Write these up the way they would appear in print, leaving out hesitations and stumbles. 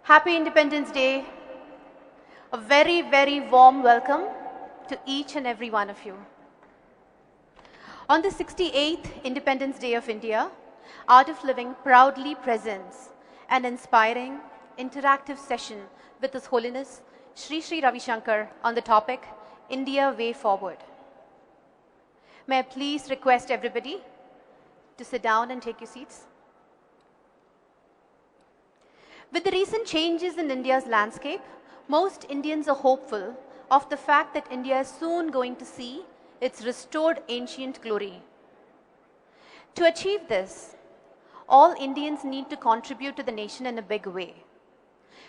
Happy Independence Day. A very, very warm welcome to each and every one of you. On the 68th Independence Day of India, Art of Living proudly presents an inspiring, interactive session with His Holiness Shri Shri Ravi Shankar on the topic, India Way Forward. May I please request everybody to sit down and take your seats. With the recent changes in India's landscape, most Indians are hopeful of the fact that India is soon going to see its restored ancient glory. To achieve this, all Indians need to contribute to the nation in a big way.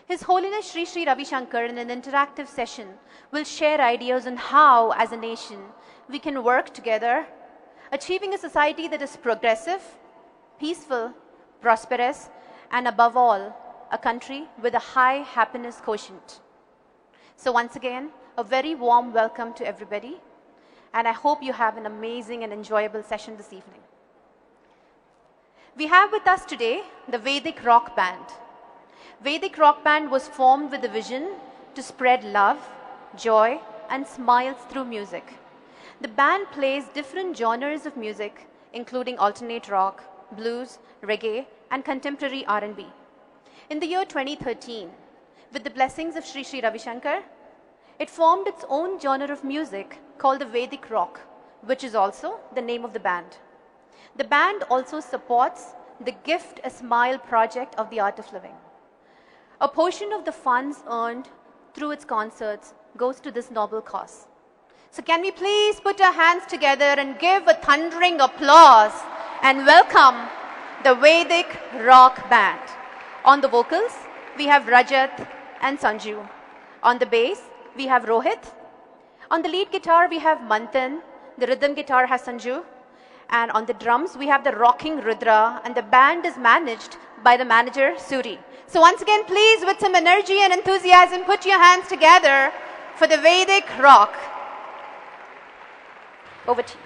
His Holiness Shri Shri Ravi Shankar in an interactive session will share ideas on how, as a nation, we can work together, achieving a society that is progressive, peaceful, prosperous, and above all, a country with a high happiness quotient. So once again, a very warm welcome to everybody, and I hope you have an amazing and enjoyable session this evening. We have with us today the Vedic Rock Band. Vedic Rock Band was formed with a vision to spread love, joy, and smiles through music. The band plays different genres of music, including alternate rock, blues, reggae, and contemporary R&B. In the year 2013, with the blessings of Shri Shri Ravi Shankar, it formed its own genre of music called the Vedic Rock, which is also the name of the band. The band also supports the Gift a Smile project of the Art of Living. A portion of the funds earned through its concerts goes to this noble cause. So can we please put our hands together and give a thundering applause and welcome the Vedic Rock Band. On the vocals, we have Rajat and Sanju. On the bass, we have Rohit. On the lead guitar, we have Manthan. The rhythm guitar has Sanju. And on the drums, we have the rocking Rudra. And the band is managed by the manager, Suri. So once again, please, with some energy and enthusiasm, put your hands together for the Vedic Rock. Over to you.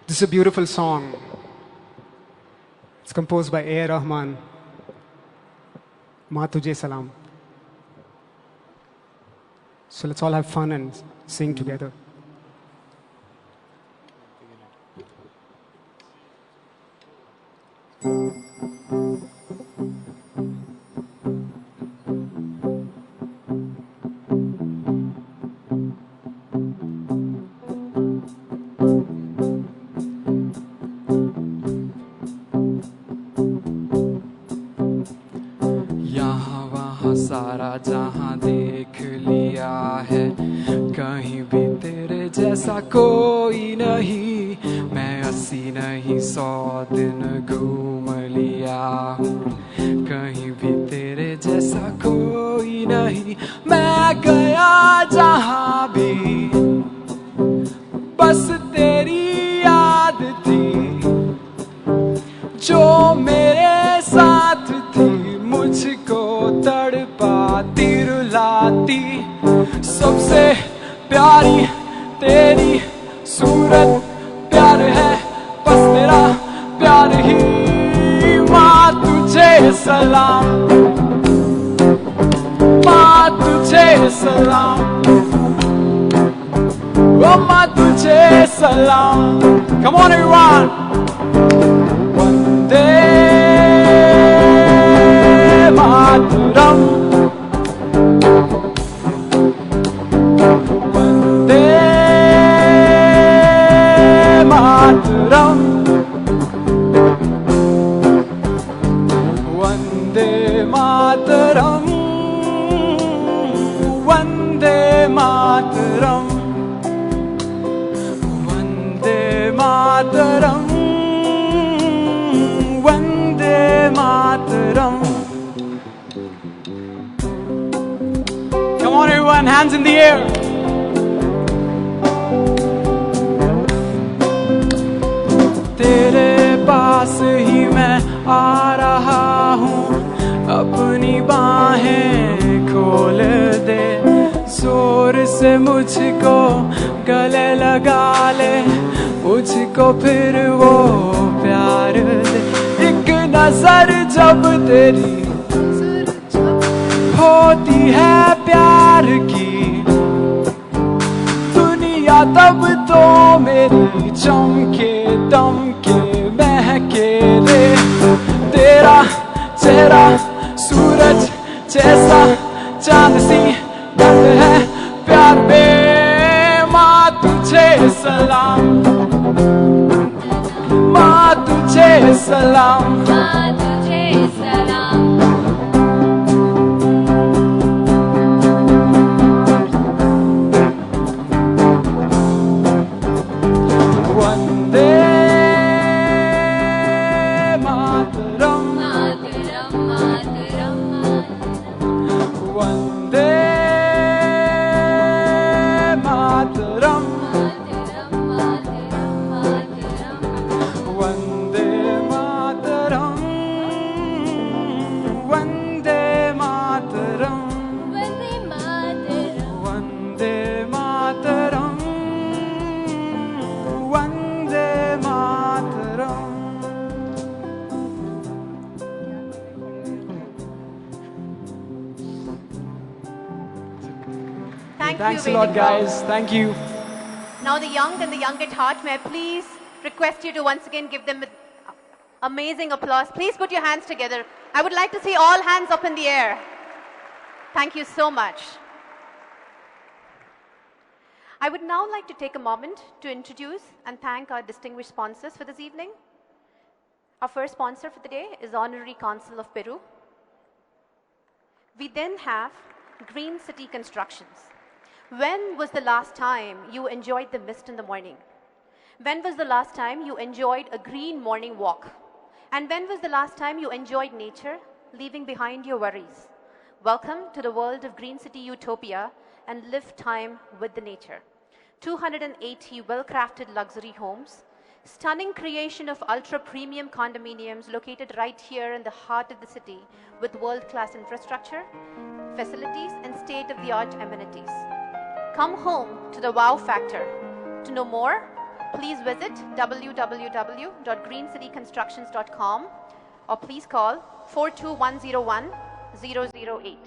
This is a beautiful song. It's composed by A. Rahman. Ma Tujhe Salam. So let's all have fun and sing together. सारा जहां देख लिया है, कहीं भी तेरे जैसा कोई नहीं। मैं 80 नहीं 100 दिन घूम लिया हूँ, कहीं भी तेरे जैसा कोई नहीं। मैं गया जहां भी बस तेरी याद थी, जो मेरे साथ थी मुझको तड़पाती रुलाती। सबसे प्यारी तेरी सूरत, प्यार है बस तेरा प्यार ही। माँ तुझे सलाम, माँ तुझे सलाम, ओ माँ तुझे सलाम। Come on everyone. Vande Mataram, Vande Mataram, Vande Mataram, Vande Mataram, Vande Mataram, Vande Mataram. Come on everyone, hands in the air. पास ही मैं आ रहा हूँ, अपनी बाहें खोल दे, जोर से मुझको गले लगा ले, मुझको फिर वो प्यार दे। एक नजर जब तेरी होती है प्यार की, दुनिया तब तो मेरी चमके दमके महके रे। तेरा चेहरा सूरज जैसा चांद सी गंध है प्यार में। माँ तुझे सलाम, माँ तुझे सलाम, माँ तुझे सलाम। वंदे मातरम, मातरम मातरम वंदे मातरम, मातरम मातरम मातरम। Vande Mataram, Vande Mataram, Vande Mataram, Vande Mataram, Vande Mataram. Thank Thanks you, a lot, Vedic Rock. guys. Thank you. Now the young and the young at heart, may I please request you to once again give them amazing applause. Please put your hands together. I would like to see all hands up in the air. Thank you so much. I would now like to take a moment to introduce and thank our distinguished sponsors for this evening. Our first sponsor for the day is Honorary Consul of Peru. We then have Green City Constructions. When was the last time you enjoyed the mist in the morning? When was the last time you enjoyed a green morning walk? And when was the last time you enjoyed nature, leaving behind your worries? Welcome to the world of Green City Utopia and live time with the nature. 280 well-crafted luxury homes, stunning creation of ultra-premium condominiums located right here in the heart of the city with world-class infrastructure, facilities and state-of-the-art amenities. Come home to the wow factor. To know more, please visit www.greencityconstructions.com or please call 42101 008.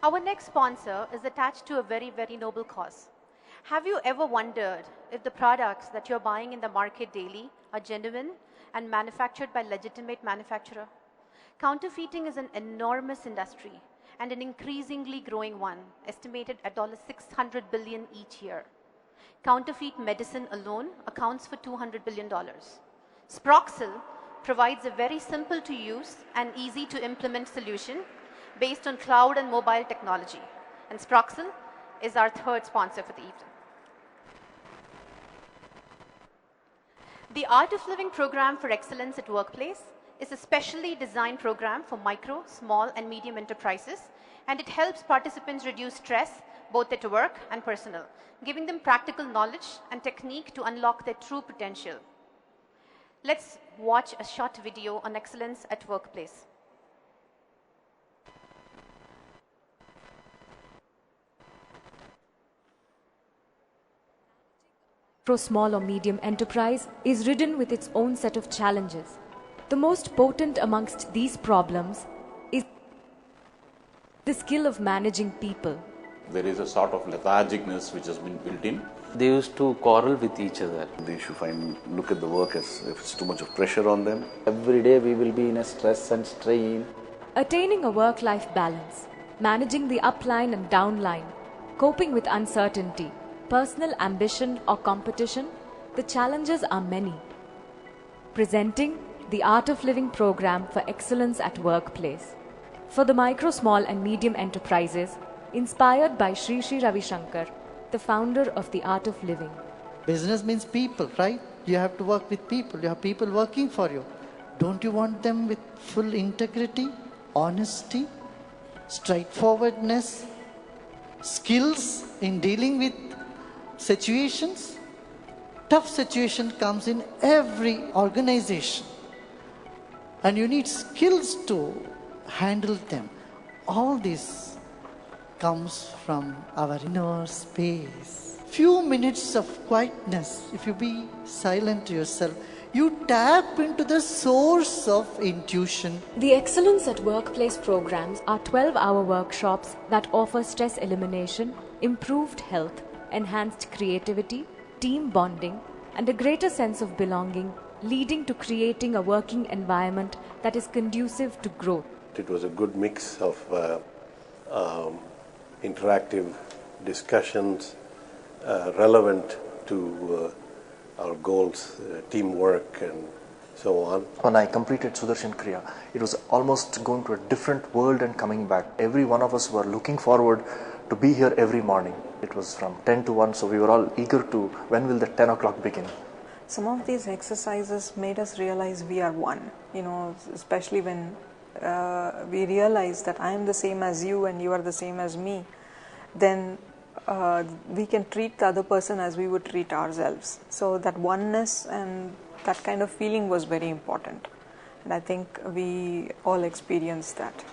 Our next sponsor is attached to a very, very noble cause. Have you ever wondered if the products that you're buying in the market daily are genuine and manufactured by legitimate manufacturer? Counterfeiting is an enormous industry and an increasingly growing one, estimated at $600 billion each year. Counterfeit medicine alone accounts for $200 billion. Sproxil provides a very simple to use and easy to implement solution based on cloud and mobile technology. And Sproxil is our third sponsor for the evening. The Art of Living program for excellence at workplace is a specially designed program for micro, small and medium enterprises, and it helps participants reduce stress both at work and personal, giving them practical knowledge and technique to unlock their true potential. Let's watch a short video on excellence at workplace. Small or medium enterprise is ridden with its own set of challenges. The most potent amongst these problems is the skill of managing people. There is a sort of lethargicness which has been built in, They used to quarrel with each other. They should look at the work as if it's too much of pressure on them. Every day we will be in a stress and strain. Attaining a work-life balance, managing the upline and downline, coping with uncertainty, personal ambition or competition, the challenges are many. Presenting the Art of Living program for excellence at workplace. For the micro, small and medium enterprises, inspired by Sri Ravi Shankar, the founder of the Art of Living. Business means people, right? You have to work with people. You have people working for you. Don't you want them with full integrity, honesty, straightforwardness, skills in dealing with situations? Tough situation comes in every organization. And you need skills to handle them. All this comes from our inner space. Few minutes of quietness, if you be silent to yourself, you tap into the source of intuition. The Excellence at Workplace programs are 12-hour workshops that offer stress elimination, improved health, enhanced creativity, team bonding, and a greater sense of belonging, leading to creating a working environment that is conducive to growth. It was a good mix of interactive discussions relevant to our goals, teamwork and so on. When I completed Sudarshan Kriya, it was almost going to a different world and coming back. Every one of us were looking forward to be here every morning. It was from 10 to 1, so we were all eager to, when will the 10 o'clock begin? Some of these exercises made us realize we are one, especially when we realize that I am the same as you and you are the same as me, then we can treat the other person as we would treat ourselves. So that oneness and that kind of feeling was very important. And I think we all experienced that.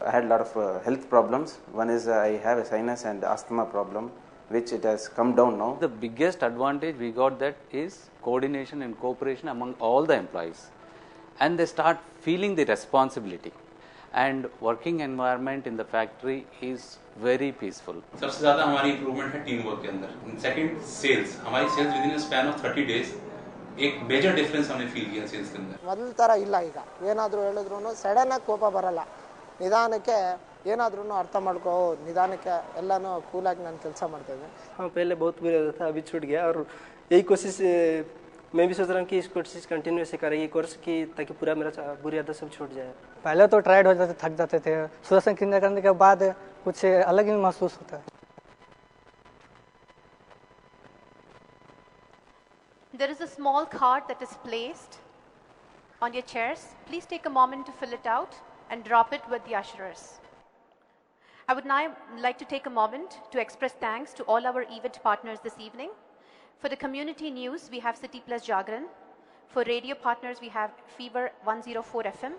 I had a lot of health problems. One is I have a sinus and asthma problem, which it has come down now. The biggest advantage we got that is coordination and cooperation among all the employees. And they start feeling the responsibility. And working environment in the factory is very peaceful. सबसे ज़्यादा हमारी improvement है team work के अंदर. Second, sales. हमारी sales within a span of 30 days एक major difference हमने feel किया sales के अंदर. ಮೊದಲ ಥರ ಇಲ್ಲ ಈಗ ಏನಾದರೂ ಹೇಳಿದ್ರು ಸಡನ್ ಆಗಿ ಕೋಪ ಬರಲ್ಲ ನಿಧಾನಕ್ಕೆ ಏನಾದ್ರೂ ಅರ್ಥ ಮಾಡ್ಕೋ ನಿಧಾನಕ್ಕೆ ಎಲ್ಲಾನು ಕೂಲಾಗಿ ನಾನು ಕೆಲಸ ಮಾಡ್ತಾ ಇದ್ದೆ. हाँ पहले बहुत बुरा था अभी छूट गया और यही कोशिश मैं भी सोच रहा हूँ कि इस कोशिश कंटिन्यू से करेंगे कोर्स की ताकि पूरा मेरा बुरी आदत सब छूट जाए. पहले तो टायर्ड हो जाते थक जाते थे सुदर्शन क्रिया करने के बाद कुछ अलग ही महसूस होता है. There is a small card that is placed on your chairs. Please take a moment to fill it out and drop it with the usherers. I would now like to take a moment to express thanks to all our event partners this evening. For the community news, we have City Plus Jagran. For radio partners, we have Fever 104 FM.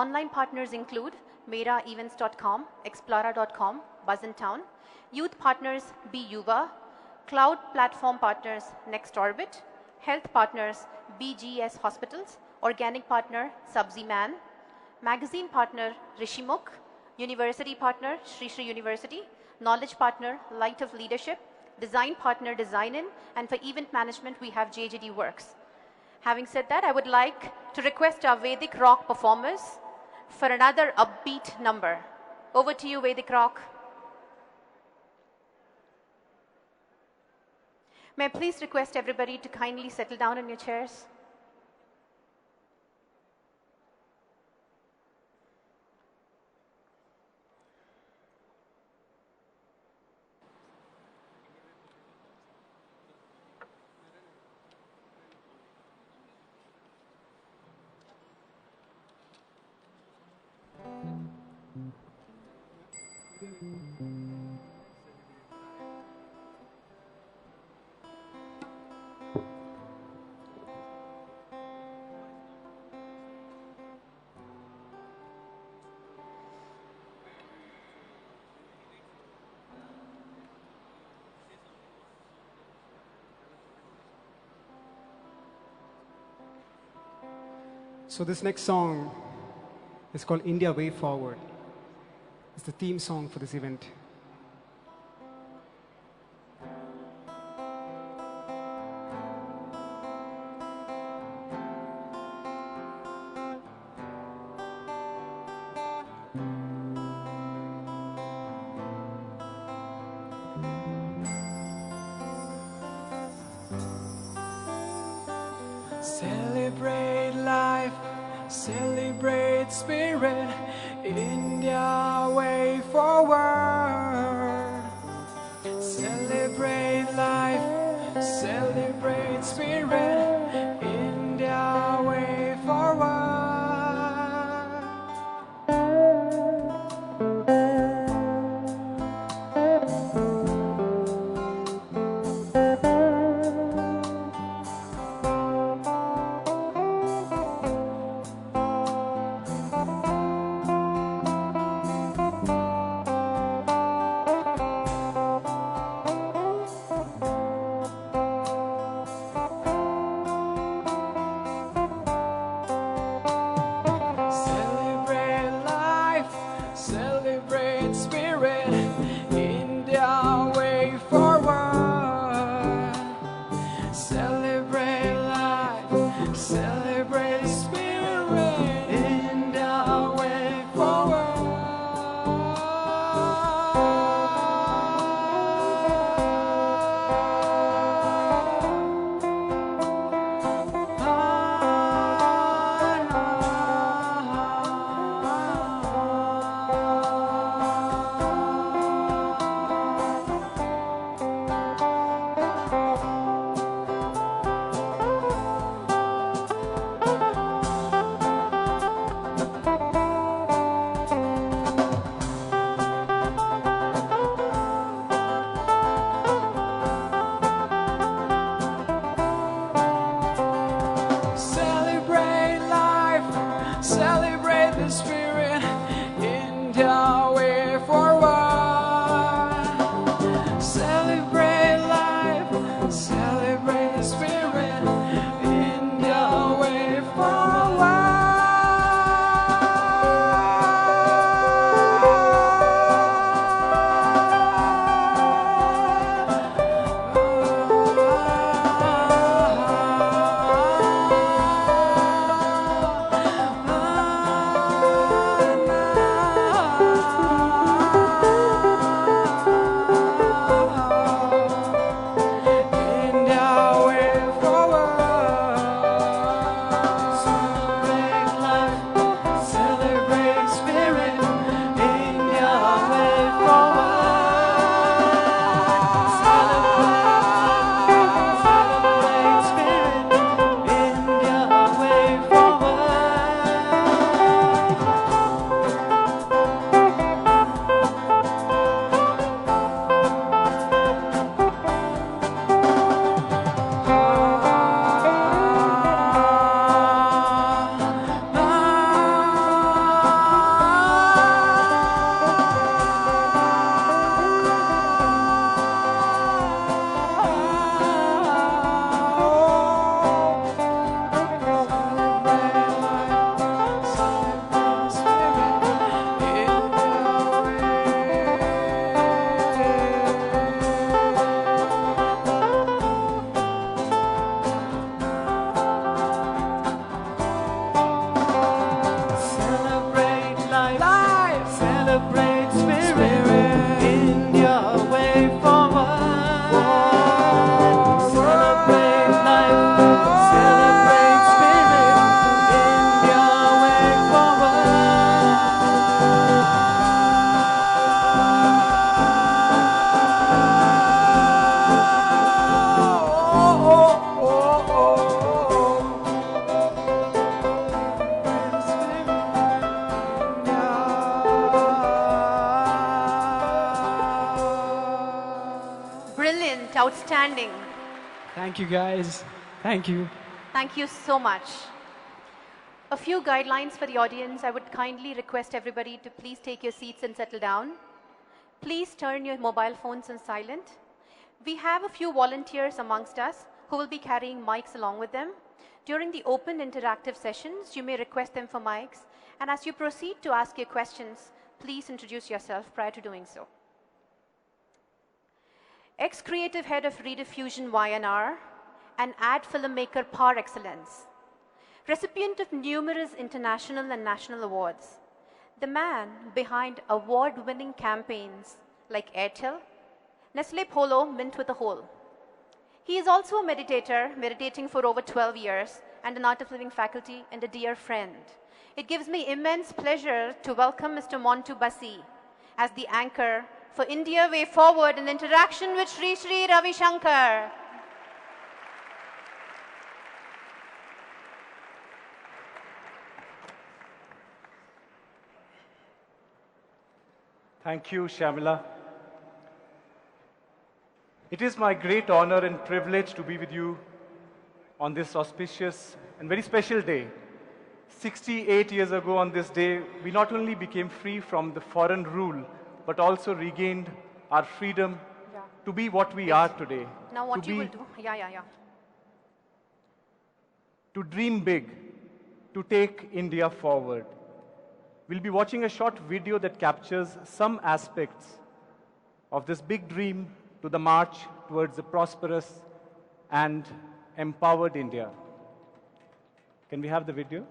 Online partners include meraevents.com, explora.com, Buzz in Town. Youth partners, Be Yuva. Cloud platform partners, Next Orbit. Health partners, BGS Hospitals. Organic partner, Sabzi Man. Magazine partner, Rishimukh. University partner, Sri Sri University. Knowledge partner, Light of Leadership. Design partner, Design In. And for event management, we have JJD Works. Having said that, I would like to request our Vedic Rock performers for another upbeat number. Over to you, Vedic Rock. May I please request everybody to kindly settle down in your chairs? So this next song is called India Way Forward. It's the theme song for this event. Celebrate life, celebrate spirit, India way forward. Celebrate life, celebrate spirit, India way forward. Celebrate life, celebrate spirit, India way forward. Celebrate life, celebrate spirit, India way Celebrate life, celebrate the spirit, India way forward. Celebrate life, celebrate the spirit, India way Brilliant, outstanding. Thank you guys. Thank you. Thank you so much. A few guidelines for the audience. I would kindly request everybody to please take your seats and settle down. Please turn your mobile phones on silent. We have a few volunteers amongst us who will be carrying mics along with them. During the open interactive sessions, you may request them for mics. And as you proceed to ask your questions, please introduce yourself prior to doing so. Ex-creative head of Rediffusion YNR and ad filmmaker par excellence. Recipient of numerous international and national awards. The man behind award-winning campaigns like Airtel, Nestle Polo Mint with a Hole. He is also a meditator, meditating for over 12 years and an Art of Living faculty, and a dear friend. It gives me immense pleasure to welcome Mr. Montu Basi as the anchor for India Way Forward in interaction with Sri Sri Ravi Shankar. Thank you, Shamila. It is my great honor and privilege to be with you on this auspicious and very special day. 68 years ago on this day, we not only became free from the foreign rule, but also regained our freedom to be what we are today. Now what you will do? To dream big, to take India forward. We'll be watching a short video that captures some aspects of this big dream to the march towards a prosperous and empowered India. Can we have the video?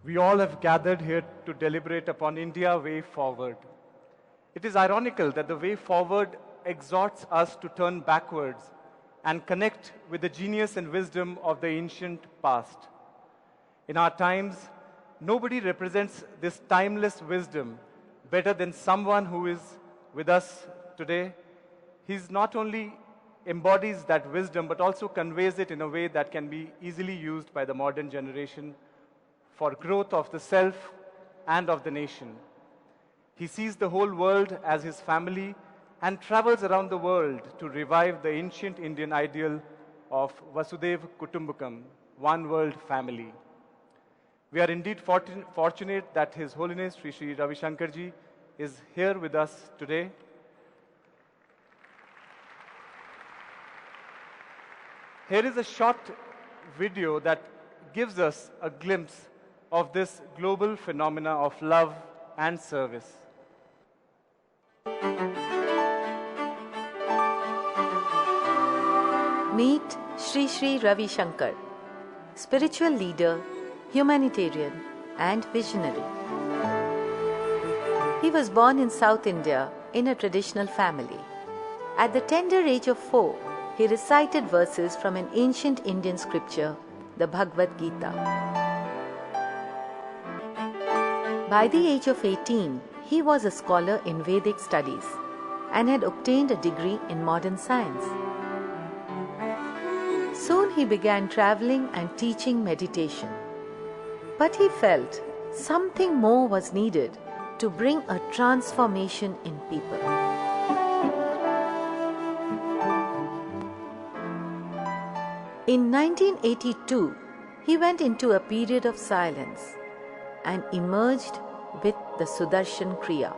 We all have gathered here to deliberate upon India way forward. It is ironical that the way forward exhorts us to turn backwards and connect with the genius and wisdom of the ancient past. In our times, nobody represents this timeless wisdom better than someone who is with us today. He not only embodies that wisdom, but also conveys it in a way that can be easily used by the modern generation for growth of the self and of the nation. He sees the whole world as his family and travels around the world to revive the ancient Indian ideal of Vasudev Kutumbakam, one world family. We are indeed fortunate that His Holiness Sri Sri Ravi Shankar ji is here with us today. Here is a short video that gives us a glimpse of this global phenomena of love and service. Meet Sri Sri Ravi Shankar, spiritual leader, humanitarian and visionary. He was born in South India in a traditional family. At the tender age of 4, he recited verses from an ancient Indian scripture, the Bhagavad Gita. By the age of 18, he was a scholar in Vedic studies and had obtained a degree in modern science. Soon he began traveling and teaching meditation. But he felt something more was needed to bring a transformation in people. In 1982, he went into a period of silence and emerged with the Sudarshan Kriya,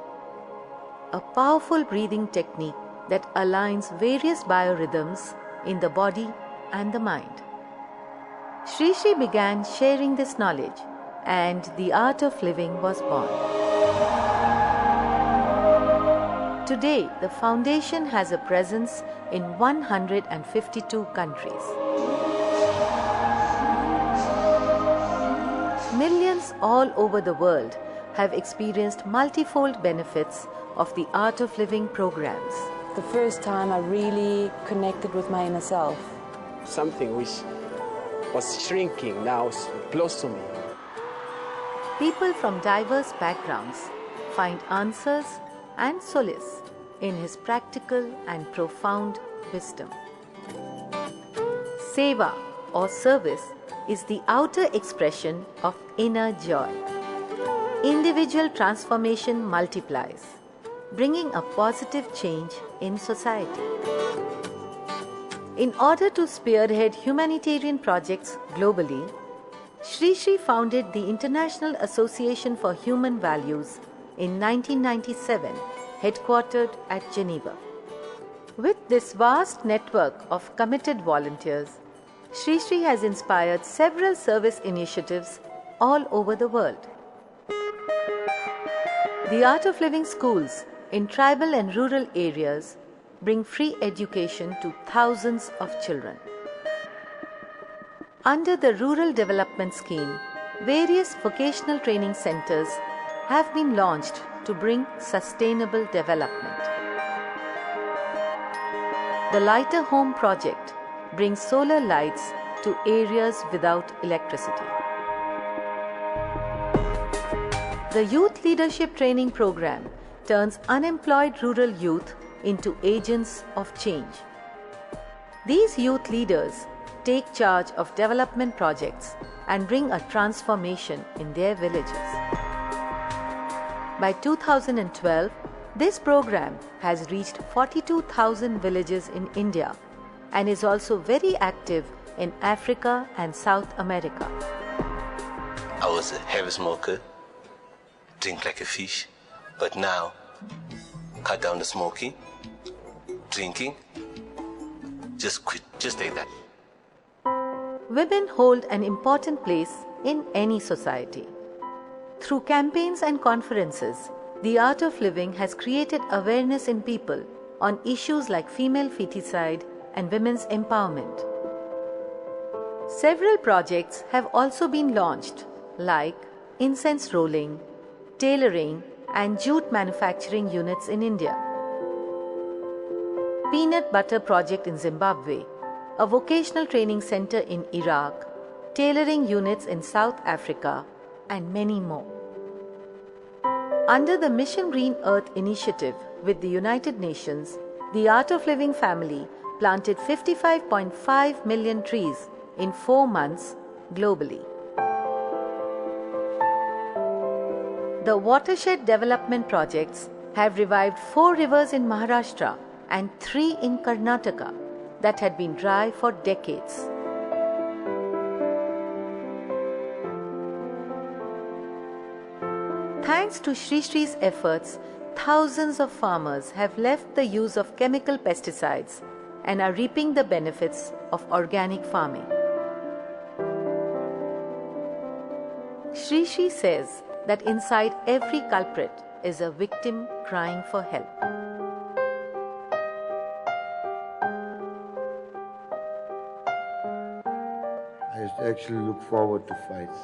a powerful breathing technique that aligns various biorhythms in the body and the mind. Sri Sri began sharing this knowledge and the art of living was born. Today, the foundation has a presence in 152 countries. Millions all over the world have experienced multifold benefits of the Art of Living programs. The first time I really connected with my inner self. Something which was shrinking now is close to me. People from diverse backgrounds find answers and solace in his practical and profound wisdom. Seva or service is the outer expression of inner joy. Individual transformation multiplies, bringing a positive change in society. In order to spearhead humanitarian projects globally, Sri Sri founded the International Association for Human Values in 1997, headquartered at Geneva. With this vast network of committed volunteers, Sri Sri has inspired several service initiatives all over the world. The Art of Living schools in tribal and rural areas bring free education to thousands of children. Under the Rural Development Scheme, various vocational training centers have been launched to bring sustainable development. The Lighter Home project brings solar lights to areas without electricity. The Youth Leadership Training Program turns unemployed rural youth into agents of change. These youth leaders take charge of development projects and bring a transformation in their villages. By 2012, this program has reached 42,000 villages in India and is also very active in Africa and South America. I was a heavy smoker, drink like a fish, but now cut down the smoking, drinking, just quit, just like that. Women hold an important place in any society. Through campaigns and conferences, the Art of Living has created awareness in people on issues like female feticide and women's empowerment. Several projects have also been launched, like incense rolling, tailoring, and jute manufacturing units in India. Peanut Butter Project in Zimbabwe, a vocational training center in Iraq, tailoring units in South Africa, and many more. Under the Mission Green Earth initiative with the United Nations, the Art of Living family planted 55.5 million trees in 4 months globally. The watershed development projects have revived 4 rivers in Maharashtra and 3 in Karnataka that had been dry for decades. Thanks to Sri Sri's efforts, thousands of farmers have left the use of chemical pesticides and are reaping the benefits of organic farming. Sri Sri says that inside every culprit is a victim crying for help. I used to actually look forward to fights.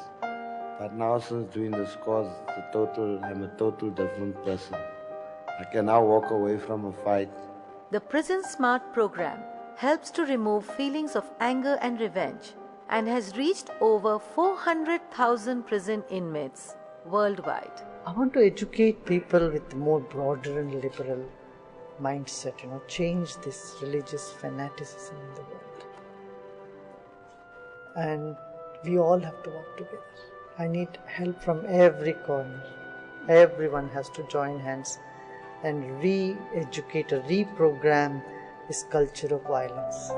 But now since doing this cause, I'm a total different person. I can now walk away from a fight. The Prison Smart program helps to remove feelings of anger and revenge and has reached over 400,000 prison inmates worldwide. I want to educate people with more broader and liberal mindset, change this religious fanaticism in the world. And we all have to work together. I need help from every corner. Everyone has to join hands and re-educate or reprogram this culture of violence.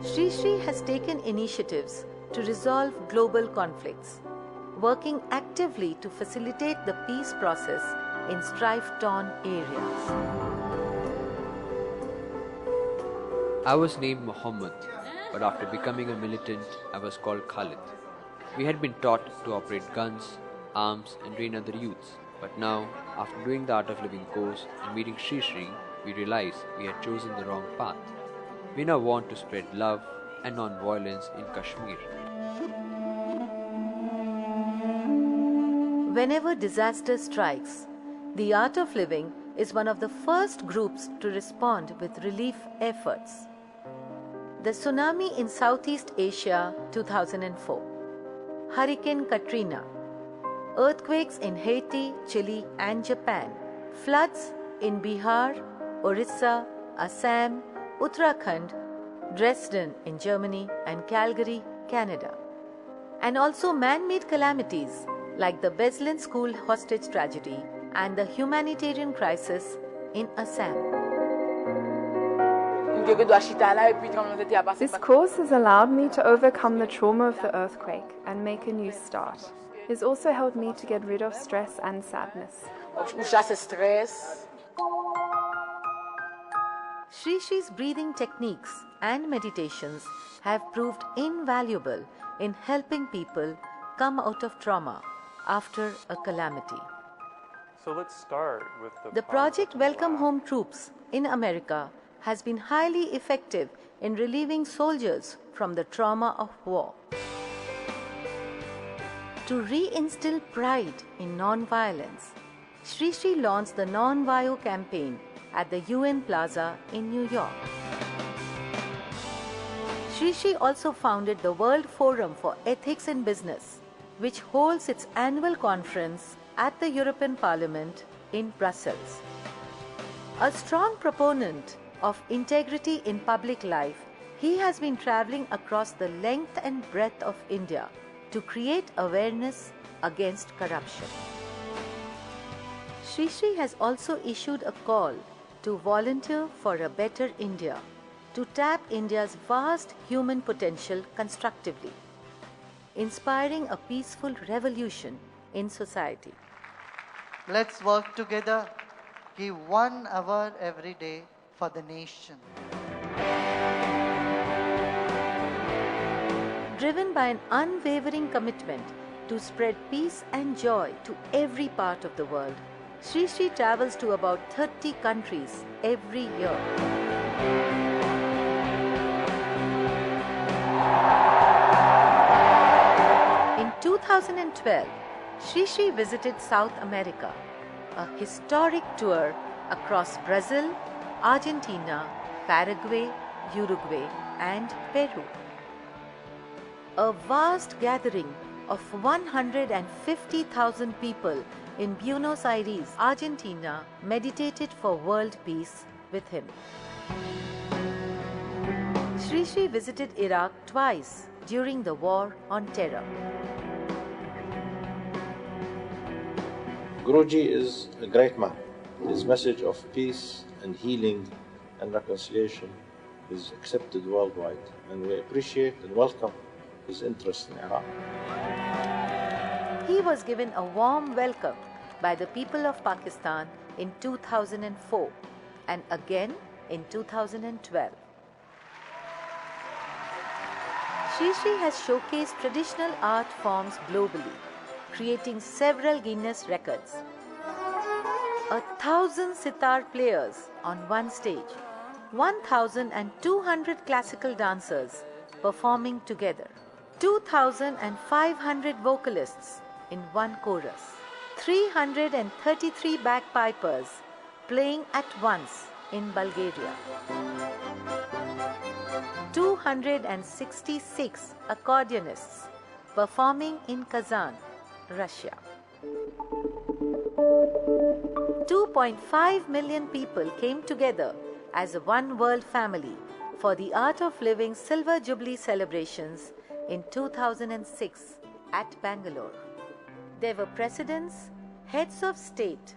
Sri Sri has taken initiatives to resolve global conflicts, working actively to facilitate the peace process in strife-torn areas. I was named Muhammad, but after becoming a militant, I was called Khalid. We had been taught to operate guns, arms, and train other youths. But now, after doing the Art of Living course and meeting Sri Sri, we realized we had chosen the wrong path. We now want to spread love and non-violence in Kashmir. Whenever disaster strikes, the Art of Living is one of the first groups to respond with relief efforts. The tsunami in Southeast Asia 2004, Hurricane Katrina, earthquakes in Haiti, Chile, and Japan, floods in Bihar, Orissa, Assam, Uttarakhand, Dresden in Germany, and Calgary, Canada. And also man-made calamities like the Beslan school hostage tragedy and the humanitarian crisis in Assam. This course has allowed me to overcome the trauma of the earthquake and make a new start. It has also helped me to get rid of stress and sadness. Sri Sri's breathing techniques and meditations have proved invaluable in helping people come out of trauma after a calamity. So let's start with The project Welcome Home Troops in America has been highly effective in relieving soldiers from the trauma of war. To re-instill pride in non-violence, Sri Sri launched the Non-Bio campaign at the UN Plaza in New York. Sri Sri also founded the World Forum for Ethics in Business, which holds its annual conference at the European Parliament in Brussels. A strong proponent of integrity in public life, he has been traveling across the length and breadth of India to create awareness against corruption. Sri Sri has also issued a call to volunteer for a better India, to tap India's vast human potential constructively, inspiring a peaceful revolution in society. Let's work together. Give 1 hour every day for the nation. Driven by an unwavering commitment to spread peace and joy to every part of the world, Sri Sri travels to about 30 countries every year. In 2012, Sri Sri visited South America, a historic tour across Brazil, Argentina, Paraguay, Uruguay, and Peru. A vast gathering of 150,000 people in Buenos Aires, Argentina, meditated for world peace with him. Sri Sri visited Iraq twice during the war on terror. Guruji is a great man. His message of peace and healing and reconciliation is accepted worldwide, and we appreciate and welcome his interest in Iraq. He was given a warm welcome by the people of Pakistan in 2004 and again in 2012. Sri Sri has showcased traditional art forms globally, creating several Guinness records. 1,000 sitar players on one stage, 1,200 classical dancers performing together, 2,500 vocalists in one chorus, 333 bagpipers playing at once in Bulgaria, 266 accordionists performing in Kazan, Russia. 2.5 million people came together as a one world family for the Art of Living Silver Jubilee celebrations in 2006 at Bangalore. There were presidents, heads of state,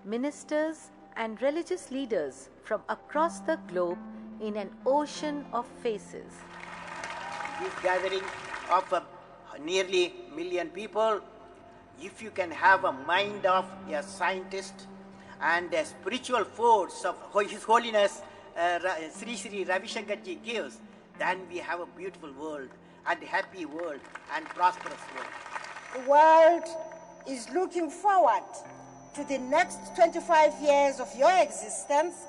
ministers, and religious leaders from across the globe in an ocean of faces. This gathering of nearly a million people, if you can have a mind of a scientist and a spiritual force of His Holiness Sri Sri Ravi Shankar ji gives, then we have a beautiful world and happy world and prosperous world. The world is looking forward to the next 25 years of your existence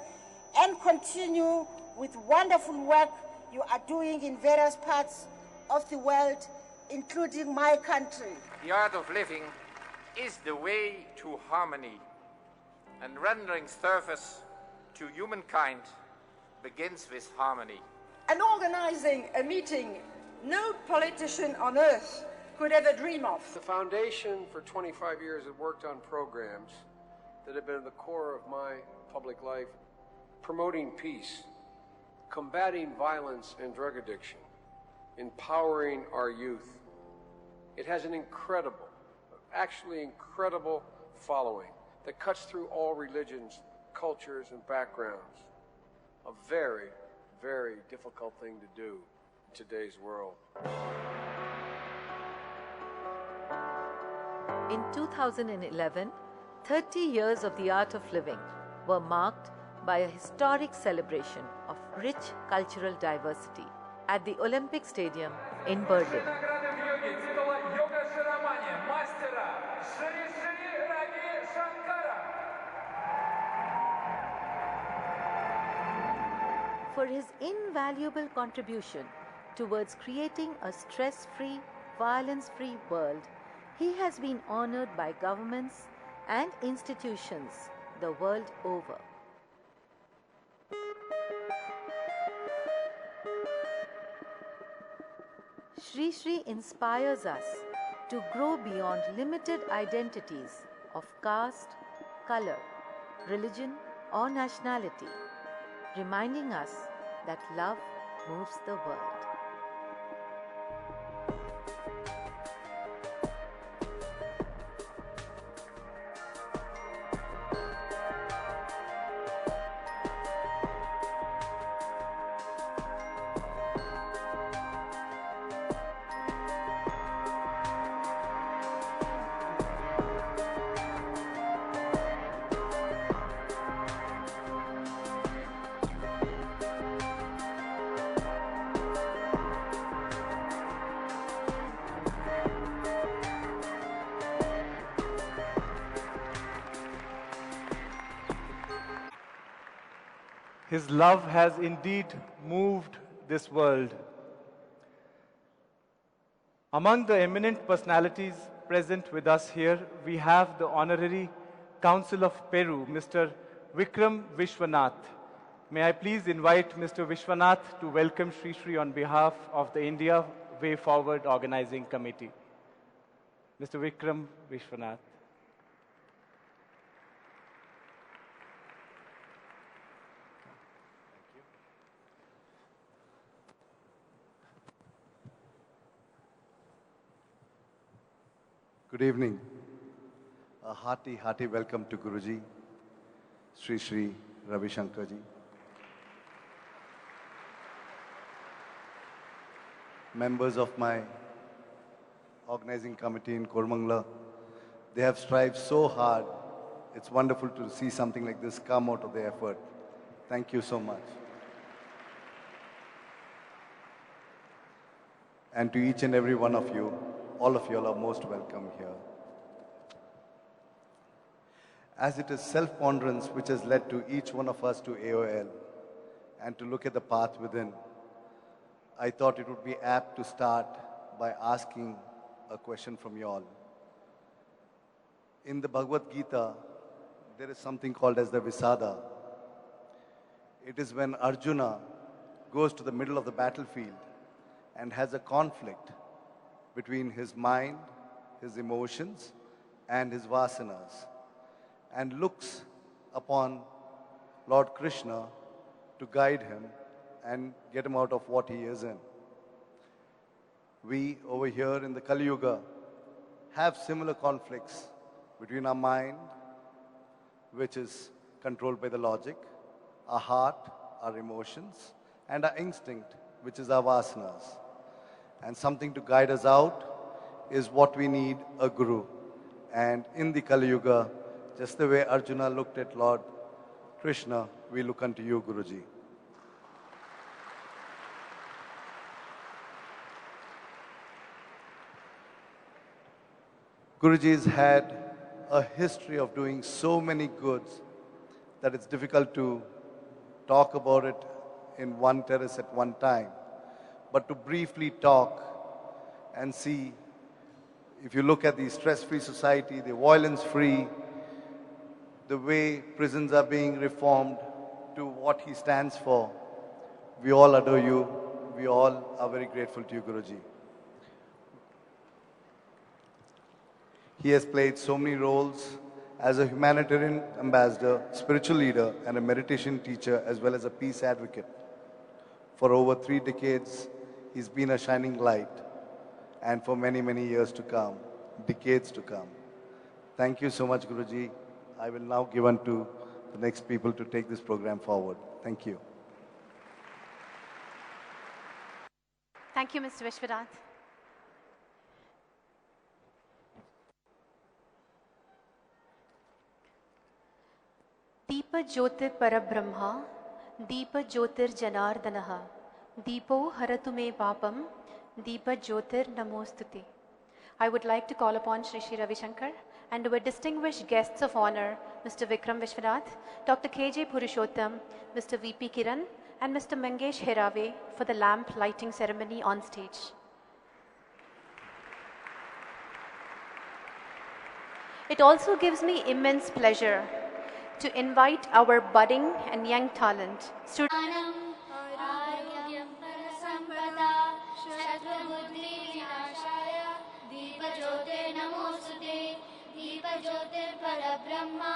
and continue with wonderful work you are doing in various parts of the world, including my country. The art of living is the way to harmony, and rendering service to humankind begins with harmony. And organizing a meeting no politician on earth could ever dream of. The foundation for 25 years has worked on programs that have been at the core of my public life: promoting peace, combating violence and drug addiction, empowering our youth. It has an incredible, actually incredible following that cuts through all religions, cultures, and backgrounds. A very, very difficult thing to do in today's world. In 2011, 30 years of the art of living were marked by a historic celebration of rich cultural diversity at the Olympic Stadium in Berlin. For his invaluable contribution towards creating a stress-free, violence-free world, he has been honored by governments and institutions the world over. Shri Shri inspires us to grow beyond limited identities of caste, color, religion, or nationality, reminding us that love moves the world. His love has indeed moved this world. Among the eminent personalities present with us here, we have the Honorary Consul of Peru, Mr. Vikram Vishwanath. May I please invite Mr. Vishwanath to welcome Shri Shri on behalf of the India Way Forward Organizing Committee. Mr. Vikram Vishwanath. Good evening. A hearty, hearty welcome to Guruji, Sri Sri Ravi Shankar ji. Members of my organizing committee in Kormangla, they have strived so hard. It's wonderful to see something like this come out of their effort. Thank you so much. And to each and every one of you, all of you all are most welcome here. As it is self-ponderance which has led to each one of us to AOL and to look at the path within, I thought it would be apt to start by asking a question from you all. In the Bhagavad Gita, there is something called as the Visada. It is when Arjuna goes to the middle of the battlefield and has a conflict between his mind, his emotions, and his vasanas, and looks upon Lord Krishna to guide him and get him out of what he is in. We over here in the Kali Yuga have similar conflicts between our mind, which is controlled by the logic, our heart, our emotions, and our instinct, which is our vasanas. And something to guide us out is what we need, a guru. And in the Kali Yuga, just the way Arjuna looked at Lord Krishna, we look unto you, Guruji. Guruji has had a history of doing so many goods that it's difficult to talk about it in one terrace at one time. But to briefly talk and see, if you look at the stress-free society, the violence-free, the way prisons are being reformed to what he stands for, we all adore you. We all are very grateful to you, Guruji. He has played so many roles As a humanitarian ambassador, spiritual leader, and a meditation teacher, as well as a peace advocate. For over 3 decades, he's been a shining light, and for many, many years to come, decades to come. Thank you so much, Guruji. I will now give on to the next people to take this program forward. Thank you. Thank you, Mr. Vishwanath. Deepa Jyotir Parabrahma, Deepa Jyotir Janardanaha, Deepo Haratu Me Papam, Deepa Jyotir Namostuti. I would like to call upon Shri Shri Ravi Shankar and our distinguished guests of honor, Mr. Vikram Vishwanath, Dr. K.J. Purushottam, Mr. V.P. Kiran, and Mr. Mangesh Herave for the lamp lighting ceremony on stage. It also gives me immense pleasure to invite our budding and young talent students. Brahma,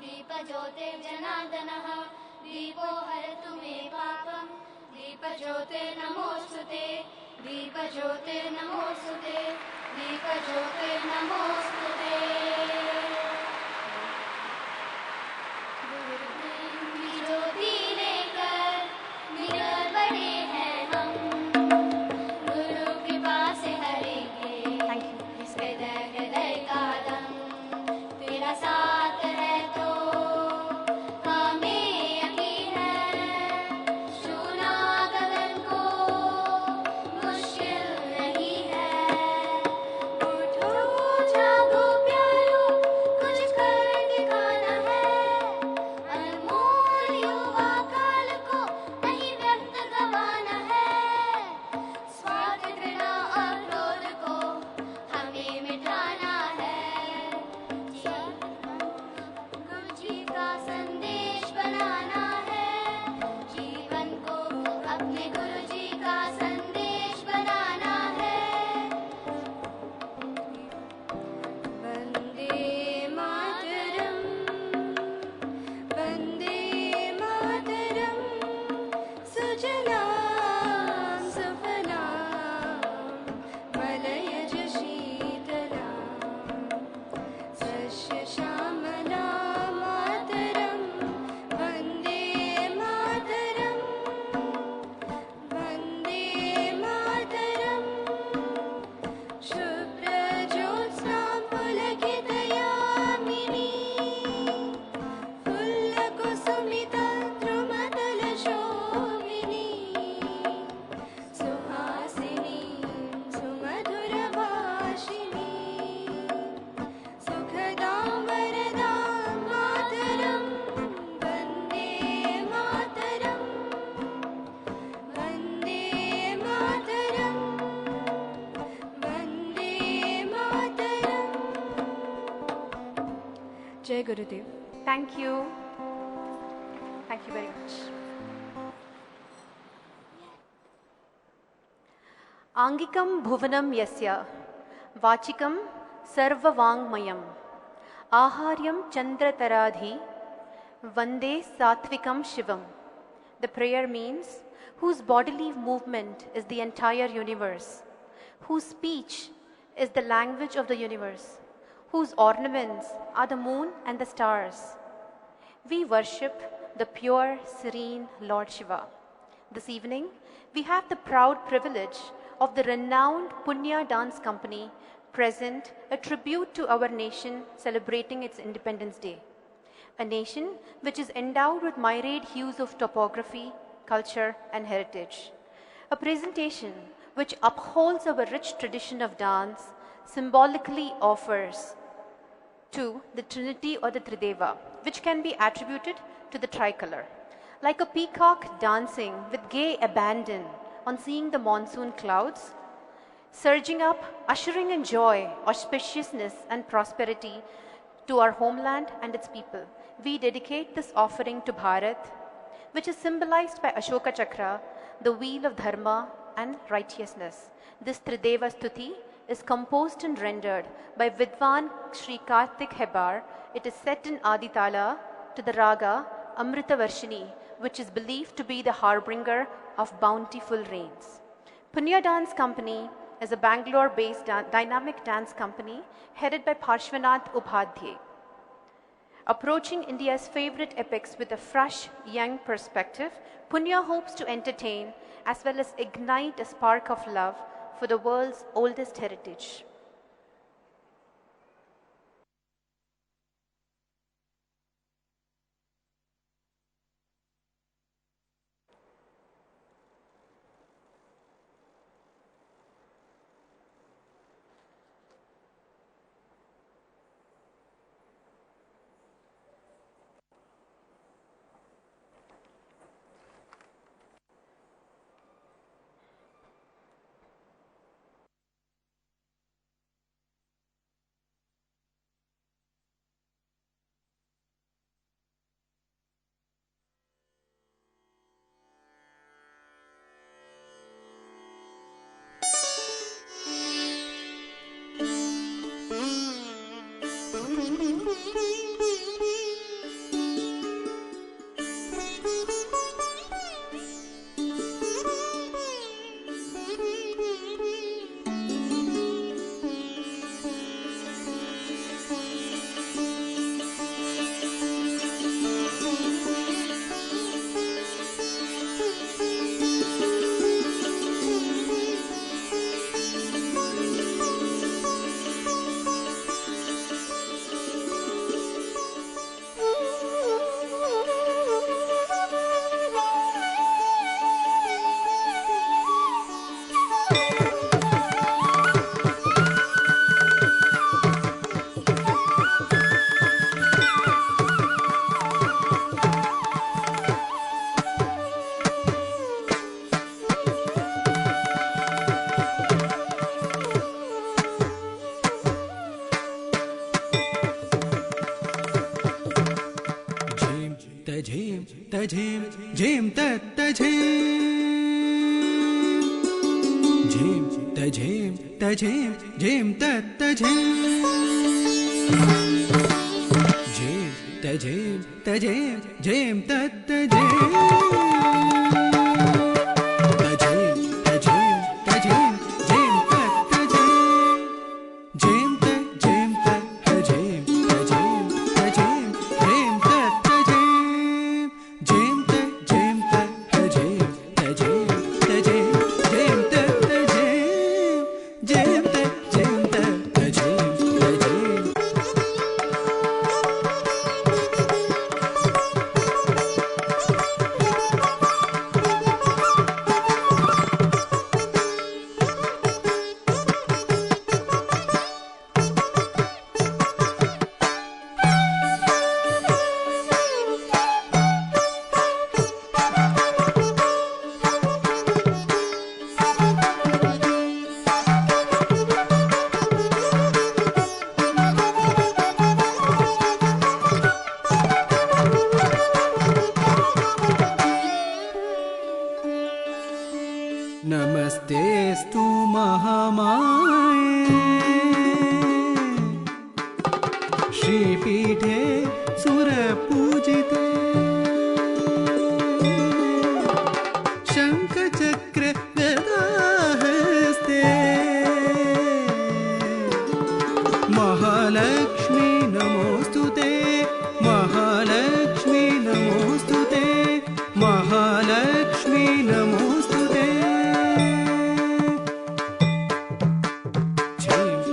Deepa Jyotir Janardanaha, Deepo Haratu Me Papam, Deepa Jyotir Namostute, Deepa Jyotir Namostute, Deepa Jyotir Namostute. ज्योति लेकर निकल पड़े हैं हम, गुरु कृपा से हरेंगे हृदय हृदय का दम, तेरा साथ है तो हमें यकीन है, छूना गगन को मुश्किल नहीं है। उठो जागो प्यारो, कुछ कर दिखाना है, अनमोल युवा काल को नहीं व्यर्थ गवाना है, स्वार्थ घृणा और क्रोध को हमें मिटाना है, गुरु जी का संदेश बनाना है, जीवन को अपने गुरु जी का संदेश बनाना है। वंदे मातरम, वंदे मातरम, सुजलां सुफलां मलयज शीतलां, सस्य श्यामलां मातरं, वंदे मातरं, वंदे मातरं, शुभ्रज्योत्स्नां पुलकितयामिनी, फुल्लकुसुमितद्रुमदलशोभिनी, सुहासिनी सुमधुरभाषिणी, सुखदां वरदां मातरं, वन्दे मातरं, वन्दे मातरं, वन्दे मातरं। Jai Gurudev. Thank you. Thank you very much. Angikam bhuvanam yasya, vachikam sarvavangmayam, aharyam chandrataradhi, vande satvikam shivam. The prayer means, whose bodily movement is the entire universe, whose speech is the language of the universe, whose ornaments are the moon and the stars. We worship the pure, serene Lord Shiva. This evening, we have the proud privilege of the renowned Punya Dance Company present a tribute to our nation celebrating its Independence Day. A nation which is endowed with myriad hues of topography, culture, and heritage. A presentation which upholds our rich tradition of dance, symbolically offers to the Trinity or the Trideva, which can be attributed to the tricolor. Like a peacock dancing with gay abandon on seeing the monsoon clouds, surging up, ushering in joy, auspiciousness, and prosperity to our homeland and its people. We dedicate this offering to Bharat, which is symbolized by Ashoka Chakra, the wheel of dharma and righteousness. This Trideva Stuti is composed and rendered by Vidwan Sri Karthik Hebar. It is set in Aditala to the raga Amrita Varshini, which is believed to be the harbinger of bountiful rains. Punya Dance Company is a Bangalore-based dynamic dance company headed by Parshvanath Upadhyay. Approaching India's favorite epics with a fresh, young perspective, Punya hopes to entertain as well as ignite a spark of love for the world's oldest heritage. Jhim Jhim तत्त झीम झीम तझीम तझीम झीम तत्त झीम झीम तझीम तझीम झीम तत्त झीम नमस्तेस्तु महामाये श्रीपीठे सुरपूजिते शङ्खचक्र गदाहस्ते महालक्ष्मी नमोस्तुते महालक्ष्मी नमोस्तुते महालक्ष्मी नमोस्तुते Jhim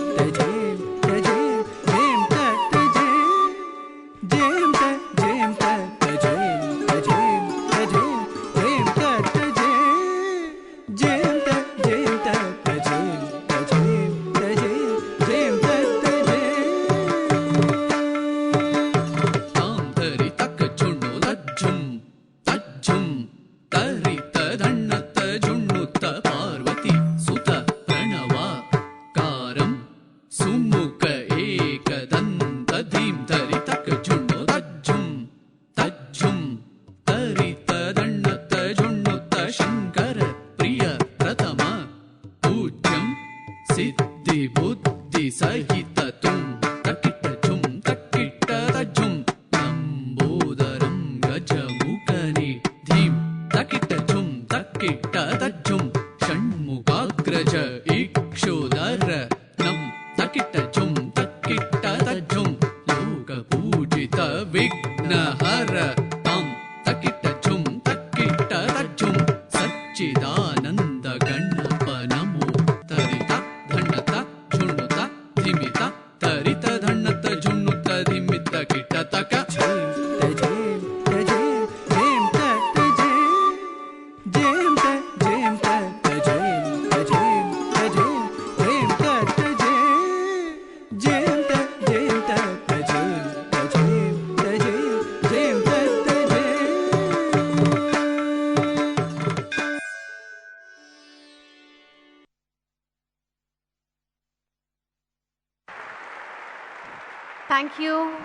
Thank you.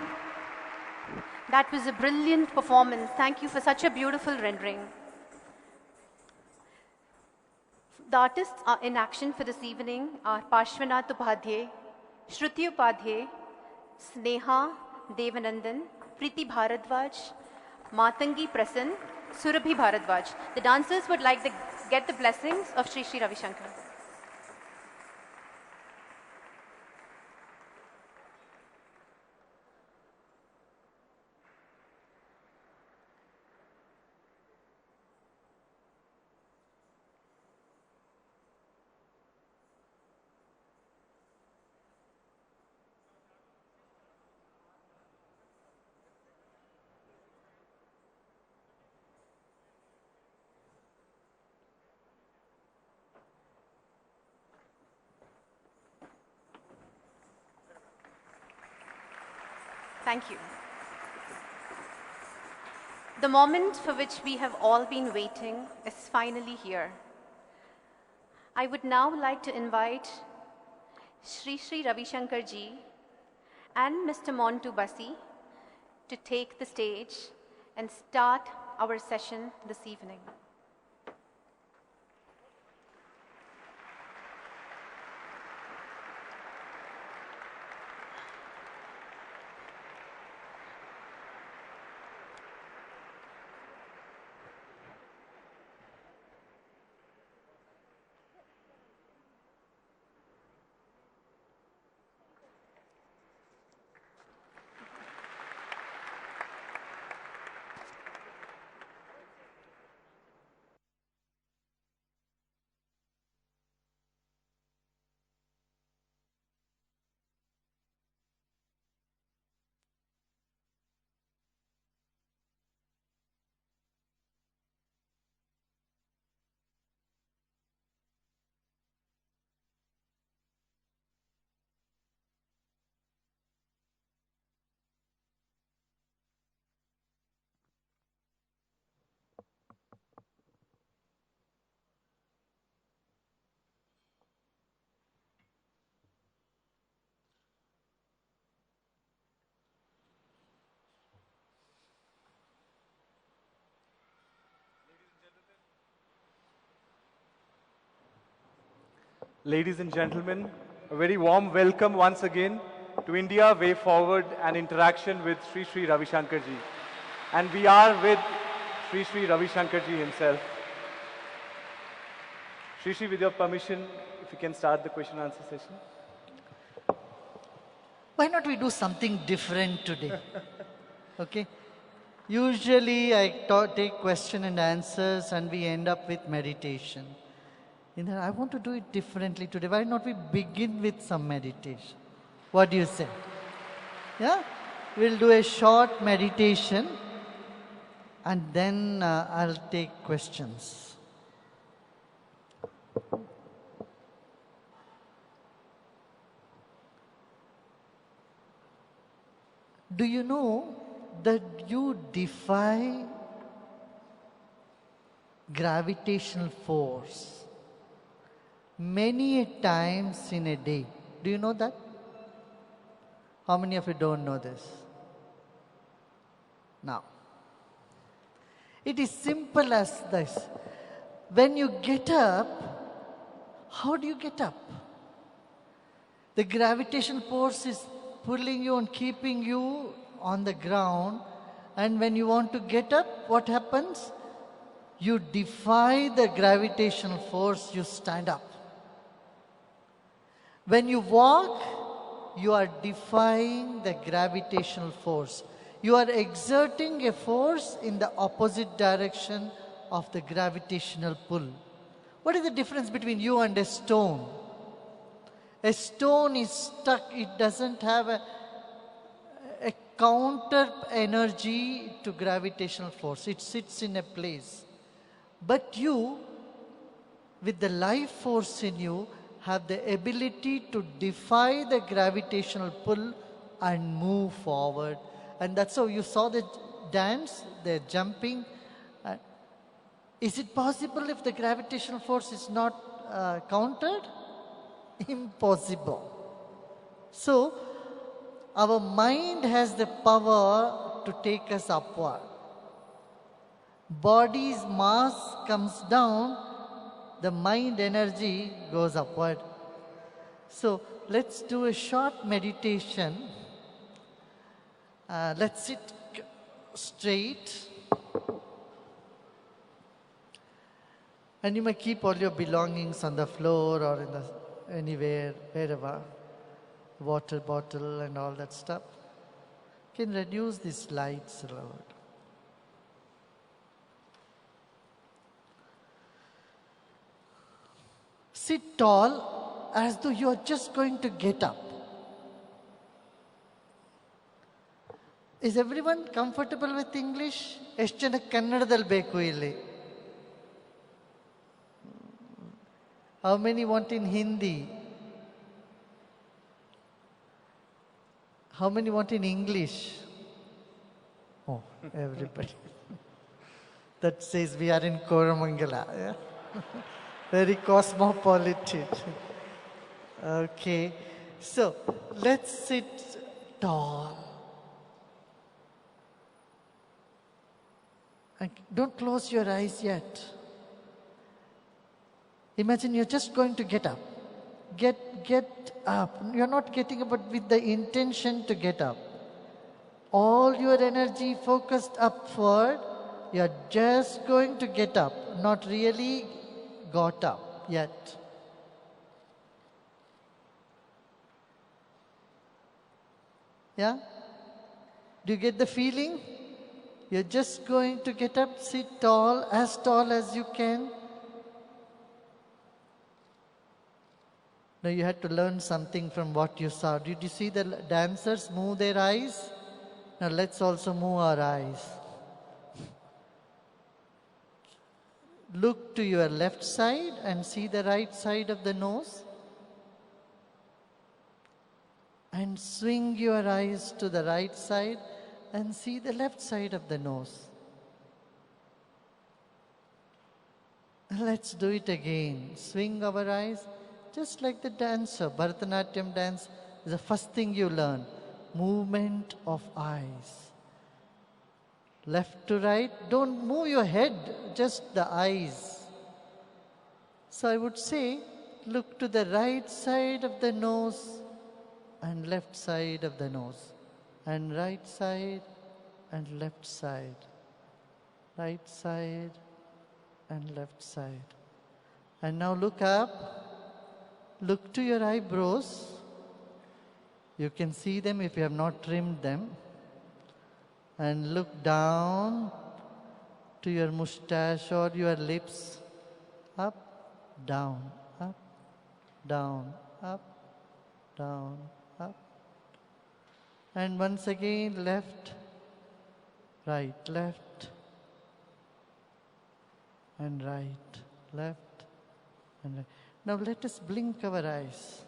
That was a brilliant performance. Thank you for such a beautiful rendering. The artists are in action for this evening are Parshvanath Upadhyay, Shruti Upadhyay, Sneha Devanandan, Preeti Bharadwaj, Matangi Prasann, Surabhi Bharadwaj. The dancers would like to get the blessings of Sri Sri Ravi Shankar. Thank you. The moment for which we have all been waiting is finally here. I would now like to invite Sri Sri Ravi Shankar ji and Mr. Montu Basi to take the stage and start our session this evening. Ladies and gentlemen, a very warm welcome once again to India Way Forward and interaction with Sri Sri Ravi Shankar ji. And we are with Sri Sri Ravi Shankar ji himself. Sri Sri, with your permission, if you can start the question and answer session. Why not we do something different today? Okay? Usually I take question and answers and we end up with meditation. I want to do it differently today. Why not we begin with some meditation? What do you say? Yeah? We'll do a short meditation and then I'll take questions. Do you know that you defy gravitational force many times in a day? Do you know that? How many of you don't know this? Now, it is simple as this. When you get up, how do you get up? The gravitational force is pulling you and keeping you on the ground. And when you want to get up, what happens? You defy the gravitational force, you stand up. When you walk, you are defying the gravitational force. You are exerting a force in the opposite direction of the gravitational pull. What is the difference between you and a stone? A stone is stuck. It doesn't have a counter energy to gravitational force. It sits in a place. But you, with the life force in you, have the ability to defy the gravitational pull and move forward. And that's how you saw the dance, they're jumping. Is it possible if the gravitational force is not countered? Impossible. So, Our mind has the power to take us upward. Body's mass comes down, the mind energy goes upward. So let's do a short meditation. Let's sit straight. And you may keep all your belongings on the floor or in anywhere, wherever. Water bottle and all that stuff. You can reduce these lights a little. Sit tall as though you are just going to get up. Is everyone comfortable with English? ಎಷ್ಟು ಜನಕ್ಕೆ ಕನ್ನಡದಲ್ಲಿ ಬೇಕು ಇಲ್ಲಿ? How many want in Hindi? How many want in English? Oh, everybody. That says we are in Koramangala. Yeah? Very cosmopolitan. Okay. So, let's sit tall. And don't close your eyes yet. Imagine you're just going to get up. Get up. You're not getting up, but with the intention to get up. All your energy focused upward. You're just going to get up. Not really got up yet. Yeah? Do you get the feeling? You're just going to get up, sit tall as you can. Now you had to learn something from what you saw. Did you see the dancers move their eyes? Now let's also move our eyes. Look to your left side and see the right side of the nose. And swing your eyes to the right side and see the left side of the nose. Let's do it again. Swing our eyes just like the dancer. Bharatanatyam dance is the first thing you learn. Movement of eyes. Left to right. Don't move your head, just the eyes. So I would say, look to the right side of the nose and left side of the nose. And right side and left side. Right side and left side. And now look up. Look to your eyebrows. You can see them if you have not trimmed them. And look down to your mustache or your lips. Up, down, up, down, up, down, up. And once again, left, right, left, and right, left, and right. Now let us blink our eyes.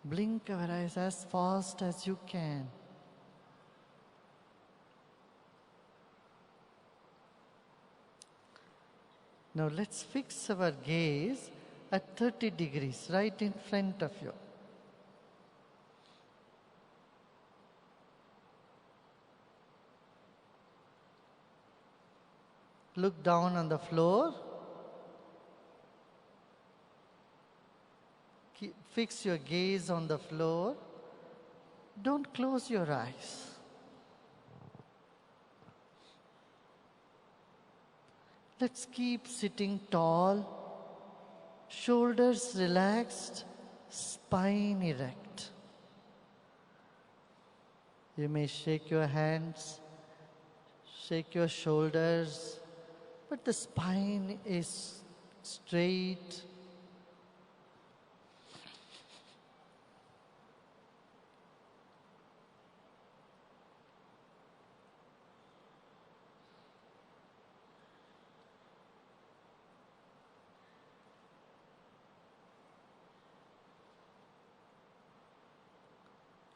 Blink our eyes as fast as you can. Now let's fix our gaze at 30 degrees, right in front of you. Look down on the floor. Fix your gaze on the floor. Don't close your eyes. Let's keep sitting tall, shoulders relaxed, spine erect. You may shake your hands, shake your shoulders, but the spine is straight.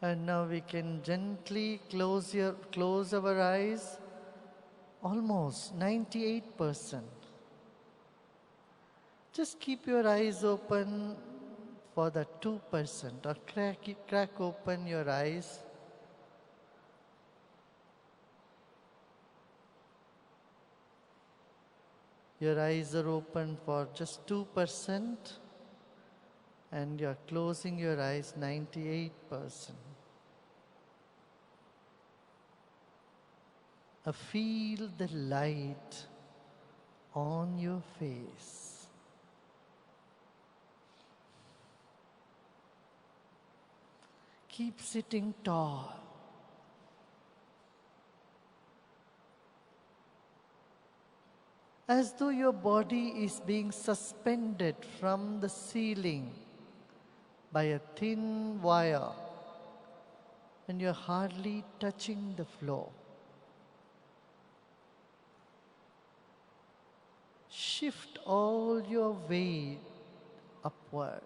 And now we can gently close our eyes, almost 98%. Just keep your eyes open for the 2%, or crack open your eyes. Your eyes are open for just 2%, and you're closing your eyes 98%. Feel the light on your face. Keep sitting tall. As though your body is being suspended from the ceiling by a thin wire, and you're hardly touching the floor. Shift all your weight upward.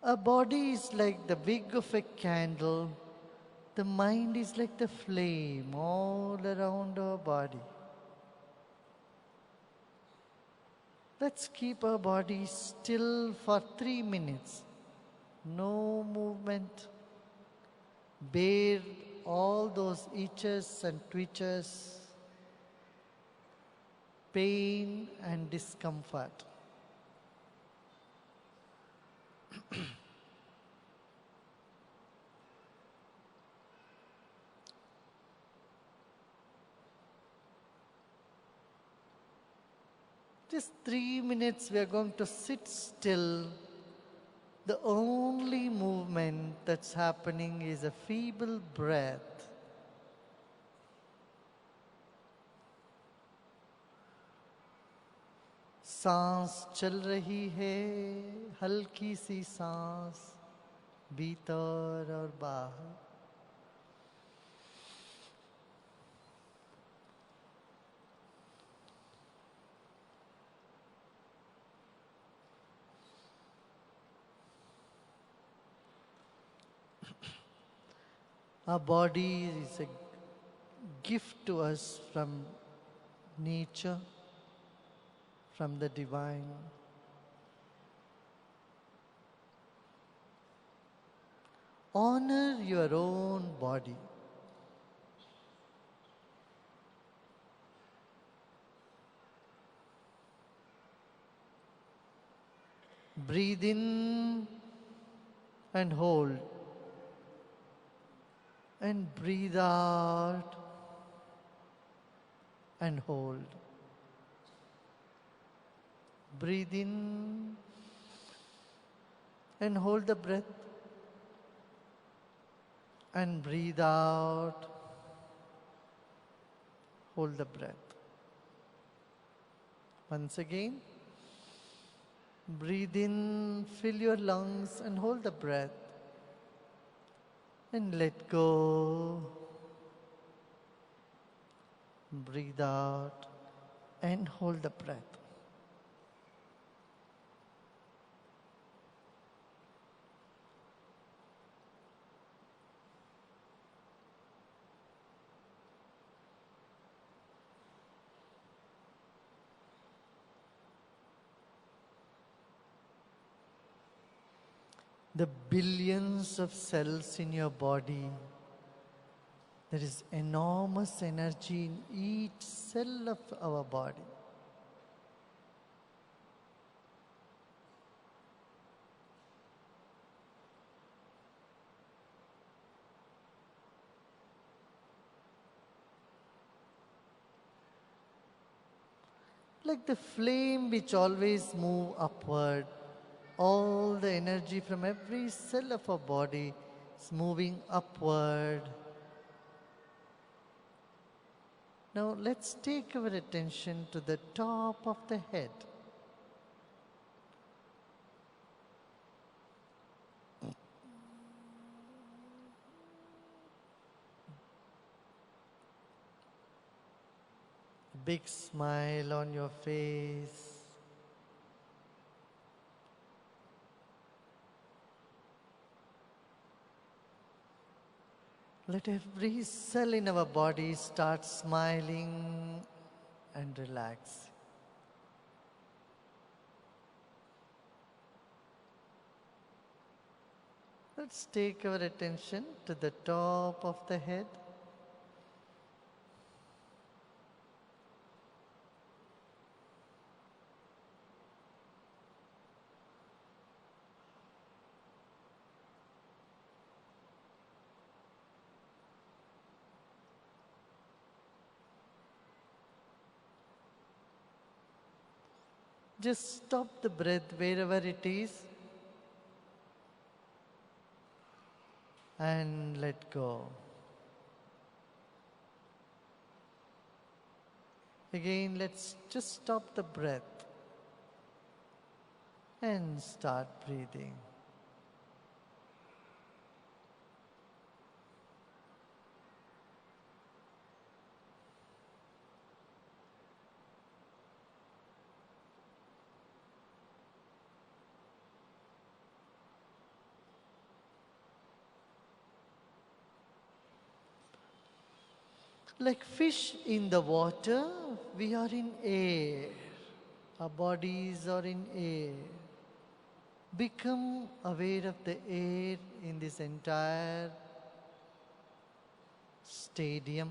A body is like the wick of a candle. The mind is like the flame all around our body. Let's keep our body still for 3 minutes. No movement. Bear all those itches and twitches, pain and discomfort. Just 3 minutes we are going to sit still. The only movement that's happening is a feeble breath. सांस चल रही है, हल्की सी सांस भीतर और बाहर. Our body is a gift to us from nature, from the divine. Honor your own body. Breathe in and hold. And breathe out and hold. Breathe in and hold the breath. And breathe out, hold the breath. Once again, breathe in, fill your lungs and hold the breath. And let go. Breathe out and hold the breath. The billions of cells in your body, there is enormous energy in each cell of our body. Like the flame which always moves upward, all the energy from every cell of our body is moving upward. Now let's take our attention to the top of the head. Big smile on your face. Let every cell in our body start smiling and relaxing. Let's take our attention to the top of the head. Just stop the breath wherever it is and let go. Again, let's just stop the breath and start breathing. Like fish in the water, we are in air. Our bodies are in air. Become aware of the air in this entire stadium.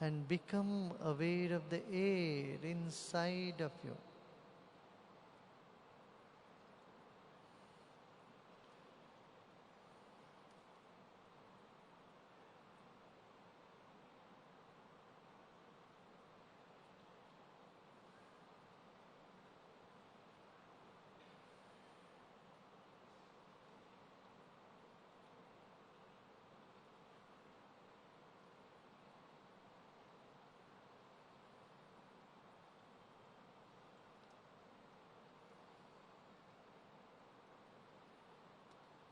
And become aware of the air inside of you.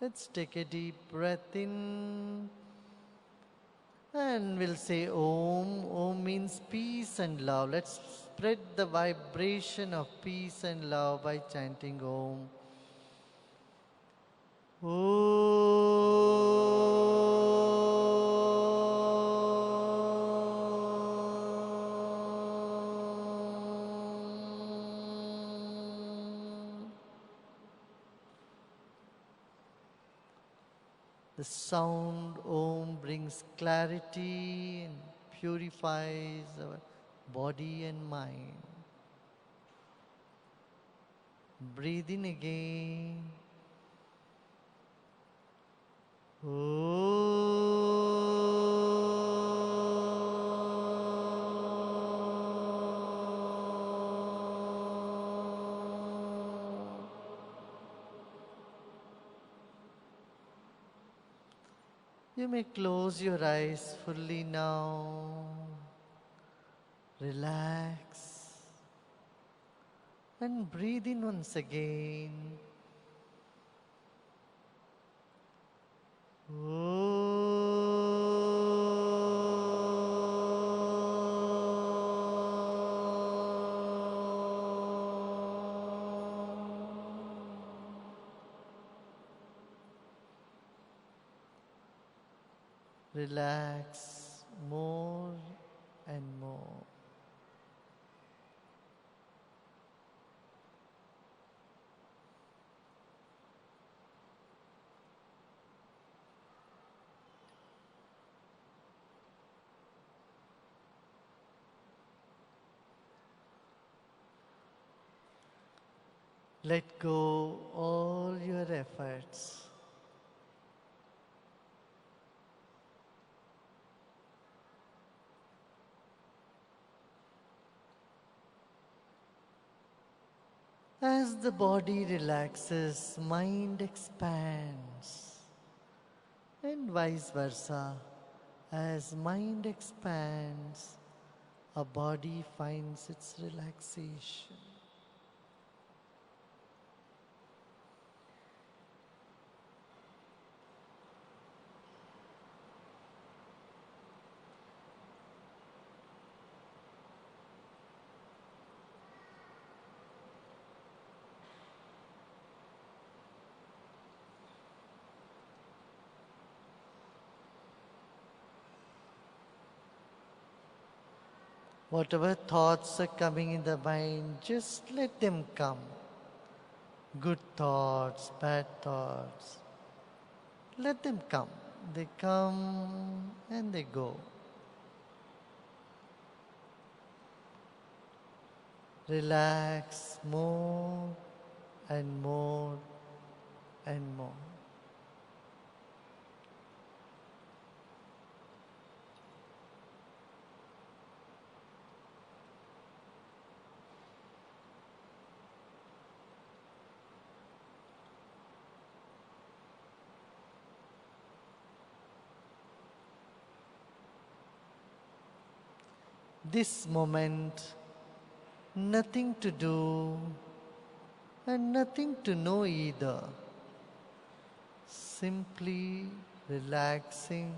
Let's take a deep breath in and we'll say Om. Om means peace and love. Let's spread the vibration of peace and love by chanting Om. The sound Om brings clarity and purifies our body and mind. Breathe in again. You may close your eyes fully now. Relax. And breathe in once again. Relax more and more. Let go all your efforts. As the body relaxes, mind expands. And vice versa. As mind expands, a body finds its relaxation. Whatever thoughts are coming in the mind, just let them come. Good thoughts, bad thoughts. Let them come. They come and they go. Relax more and more and more. This moment, nothing to do and nothing to know either. Simply relaxing,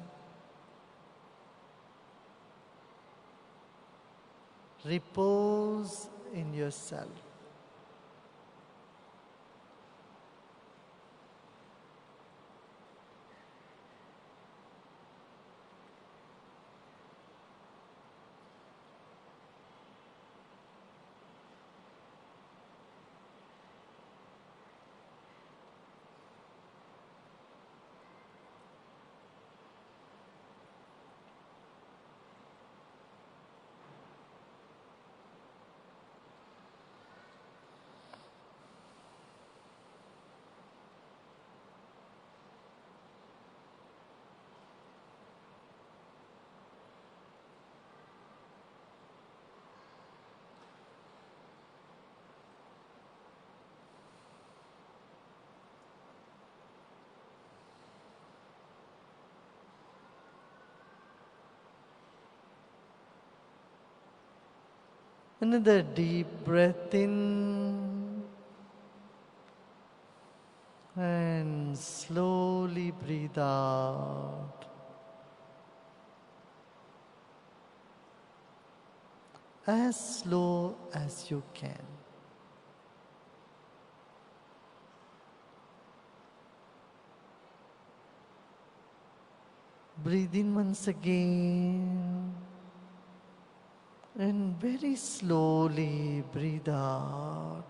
repose in yourself. Another deep breath in and slowly breathe out. As slow as you can. Breathe in once again. And very slowly breathe out.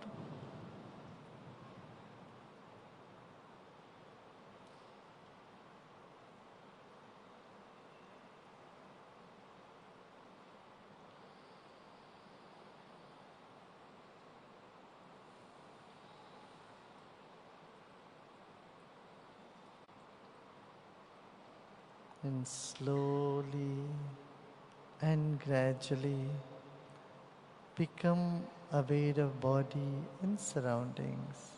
And slowly and gradually become aware of body and surroundings.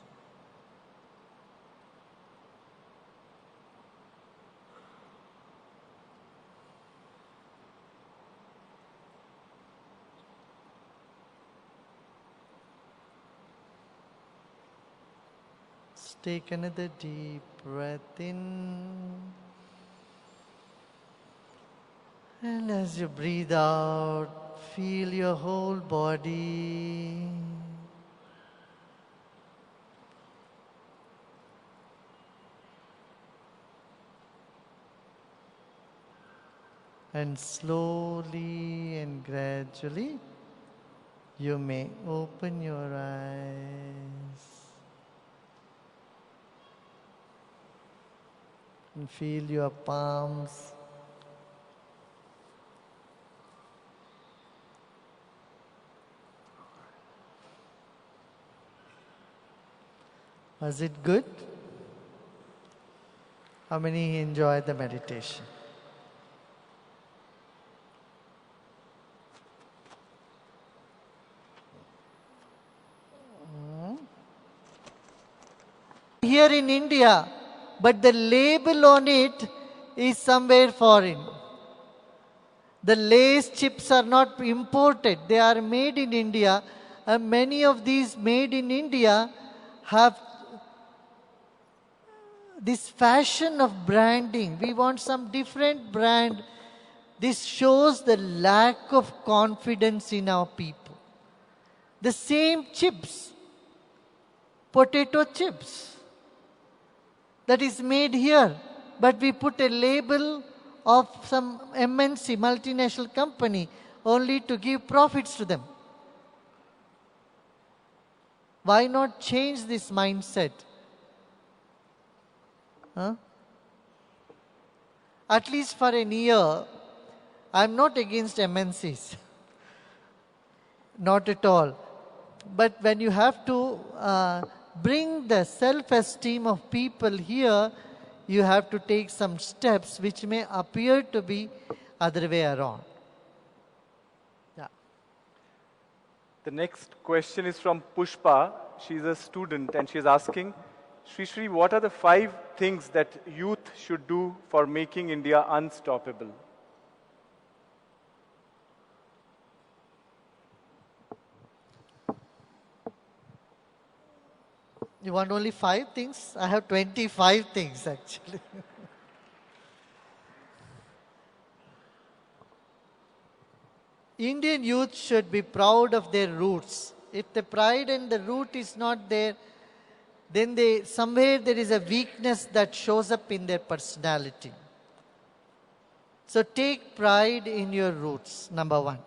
Take another deep breath in. And as you breathe out, feel your whole body. And slowly and gradually, you may open your eyes. And feel your palms. Was it good? How many enjoyed the meditation? Here in India, but the label on it is somewhere foreign. The Lay's chips are not imported, they are made in India, and many of these made in India have this fashion of branding. We want some different brand. This shows the lack of confidence in our people. The same chips, potato chips, that is made here, but we put a label of some MNC, multinational company, only to give profits to them. Why not change this mindset? Huh? At least for a year, I'm not against MNCs. Not at all. But when you have to bring the self-esteem of people here, you have to take some steps which may appear to be other way around. Yeah. The next question is from Pushpa. She's a student and she's asking, Shri, what are the 5 things that youth should do for making India unstoppable? You want only 5 things? I have 25 things actually. Indian youth should be proud of their roots. If the pride and the root is not there, then somewhere there is a weakness that shows up in their personality. So take pride in your roots, number 1.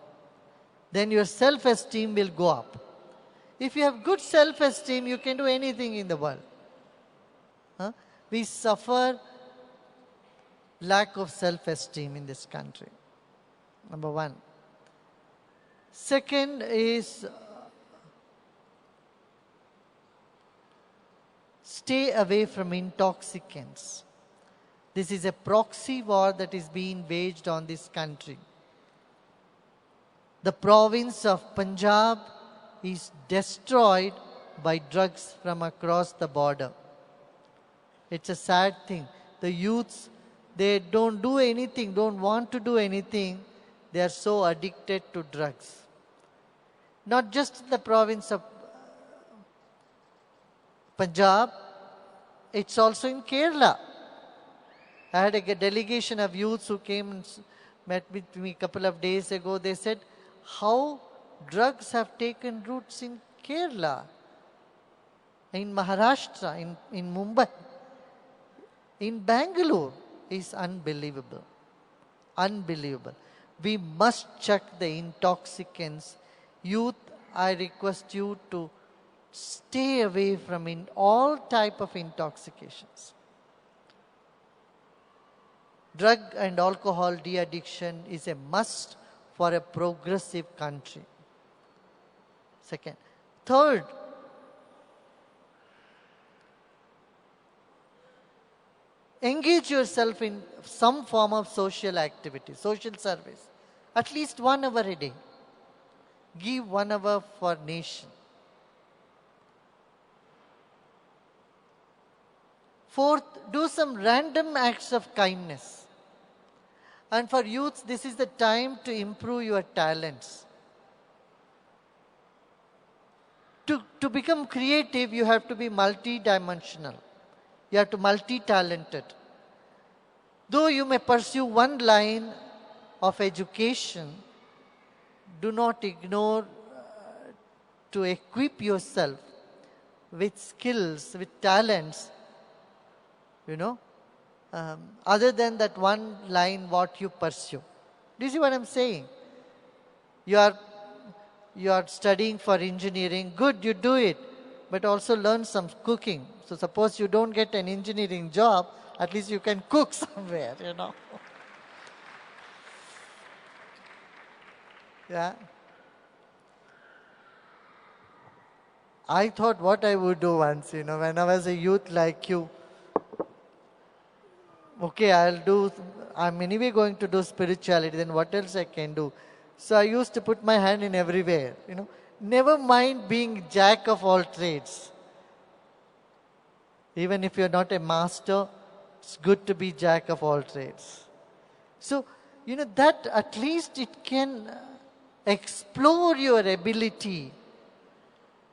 Then your self-esteem will go up. If you have good self-esteem, you can do anything in the world. Huh? We suffer lack of self-esteem in this country. Number 1. Second is stay away from intoxicants. This is a proxy war that is being waged on this country. The province of Punjab is destroyed by drugs from across the border. It's a sad thing. The youths, they don't do anything, don't want to do anything. They are so addicted to drugs. Not just in the province of Punjab, it's also in Kerala. I had a delegation of youths who came and met with me a couple of days ago. They said how drugs have taken roots in Kerala, in Maharashtra, in Mumbai, in Bangalore. Is unbelievable. Unbelievable. We must check the intoxicants. Youth, I request you to stay away from all type of intoxications. Drug and alcohol de-addiction is a must for a progressive country. Second. Third, engage yourself in some form of social activity, social service. At least 1 hour a day. Give 1 hour for nation. Fourth, do some random acts of kindness. And for youths, this is the time to improve your talents. To become creative, you have to be multi-dimensional. You have to be multi-talented. Though you may pursue one line of education, do not ignore to equip yourself with skills, with talents, other than that one line what you pursue. Do you see what I'm saying? You are studying for engineering, good, you do it, but also learn some cooking. So suppose you don't get an engineering job, at least you can cook somewhere, Yeah. I thought what I would do once, when I was a youth like you, okay, I'm anyway going to do spirituality, then what else I can do? So I used to put my hand in everywhere, Never mind being jack of all trades. Even if you're not a master, it's good to be jack of all trades. So, that at least it can explore your ability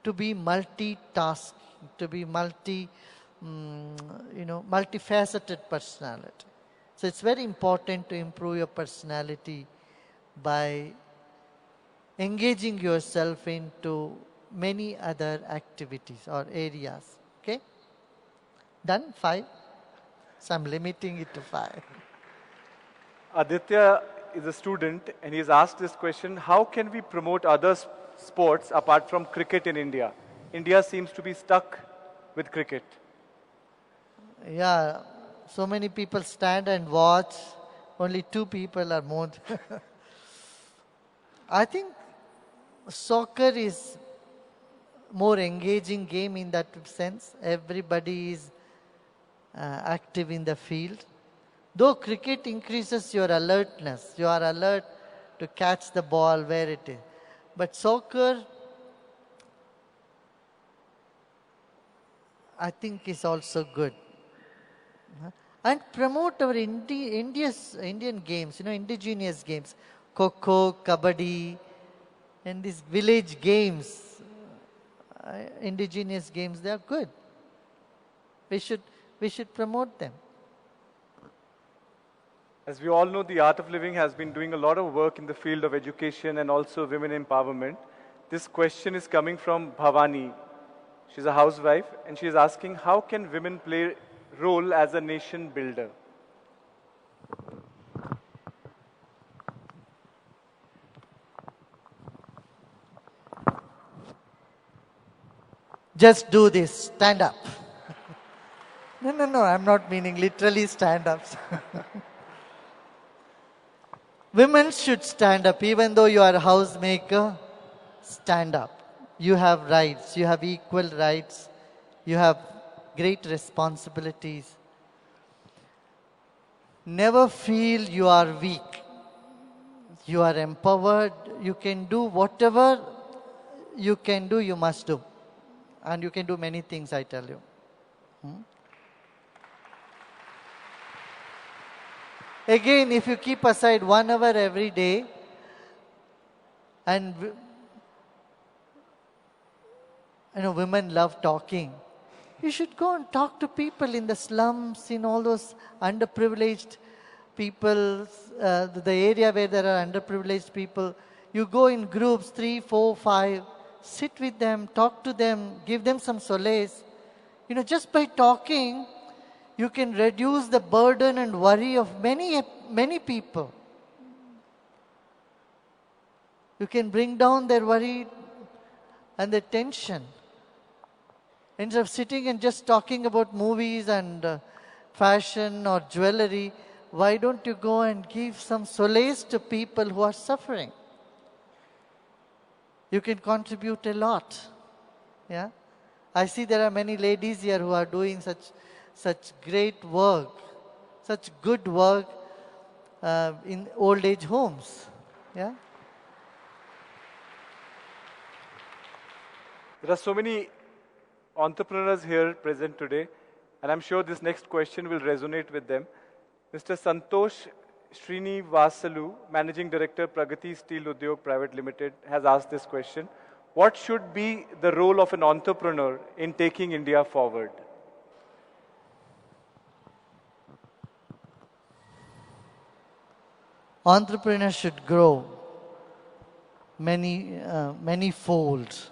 to be multitasking, to be multifaceted personality. So it's very important to improve your personality by engaging yourself into many other activities or areas. Okay? Done? 5? So I'm limiting it to 5. Aditya is a student and he's asked this question, how can we promote other sports apart from cricket in India? India seems to be stuck with cricket. Yeah, so many people stand and watch. Only 2 people are more. I think soccer is more engaging game in that sense. Everybody is active in the field. Though cricket increases your alertness, you are alert to catch the ball where it is. But soccer, I think, is also good. And promote our Indian games, indigenous games, Kho-Kho, Kabaddi, and these village games, indigenous games, they are good. We should promote them. As we all know, the Art of Living has been doing a lot of work in the field of education and also women empowerment. This question is coming from Bhavani. She's a housewife and she is asking, how can women play role as a nation builder? Just do this, stand up. No, I'm not meaning literally stand ups. Women should stand up, even though you are a housemaker, stand up. You have rights, you have equal rights, you have great responsibilities. Never feel you are weak. You are empowered, you can do whatever you can do, you must do. And you can do many things, I tell you. Again, if you keep aside 1 hour every day, and women love talking, you should go and talk to people in the slums, in all those underprivileged people, the area where there are underprivileged people. You go in groups, 3, 4, 5, sit with them, talk to them, give them some solace. Just by talking, you can reduce the burden and worry of many people. You can bring down their worry and their tension. Instead of sitting and just talking about movies and fashion or jewelry, why don't you go and give some solace to people who are suffering? You can contribute a lot. Yeah, I see there are many ladies here who are doing such great work, such good work in old age homes. Yeah. There are so many entrepreneurs here present today, and I'm sure this next question will resonate with them. Mr. Santosh Srinivasalu, Managing Director, Pragati Steel Udyog Private Limited, has asked this question. What should be the role of an entrepreneur in taking India forward? Entrepreneurs should grow many folds.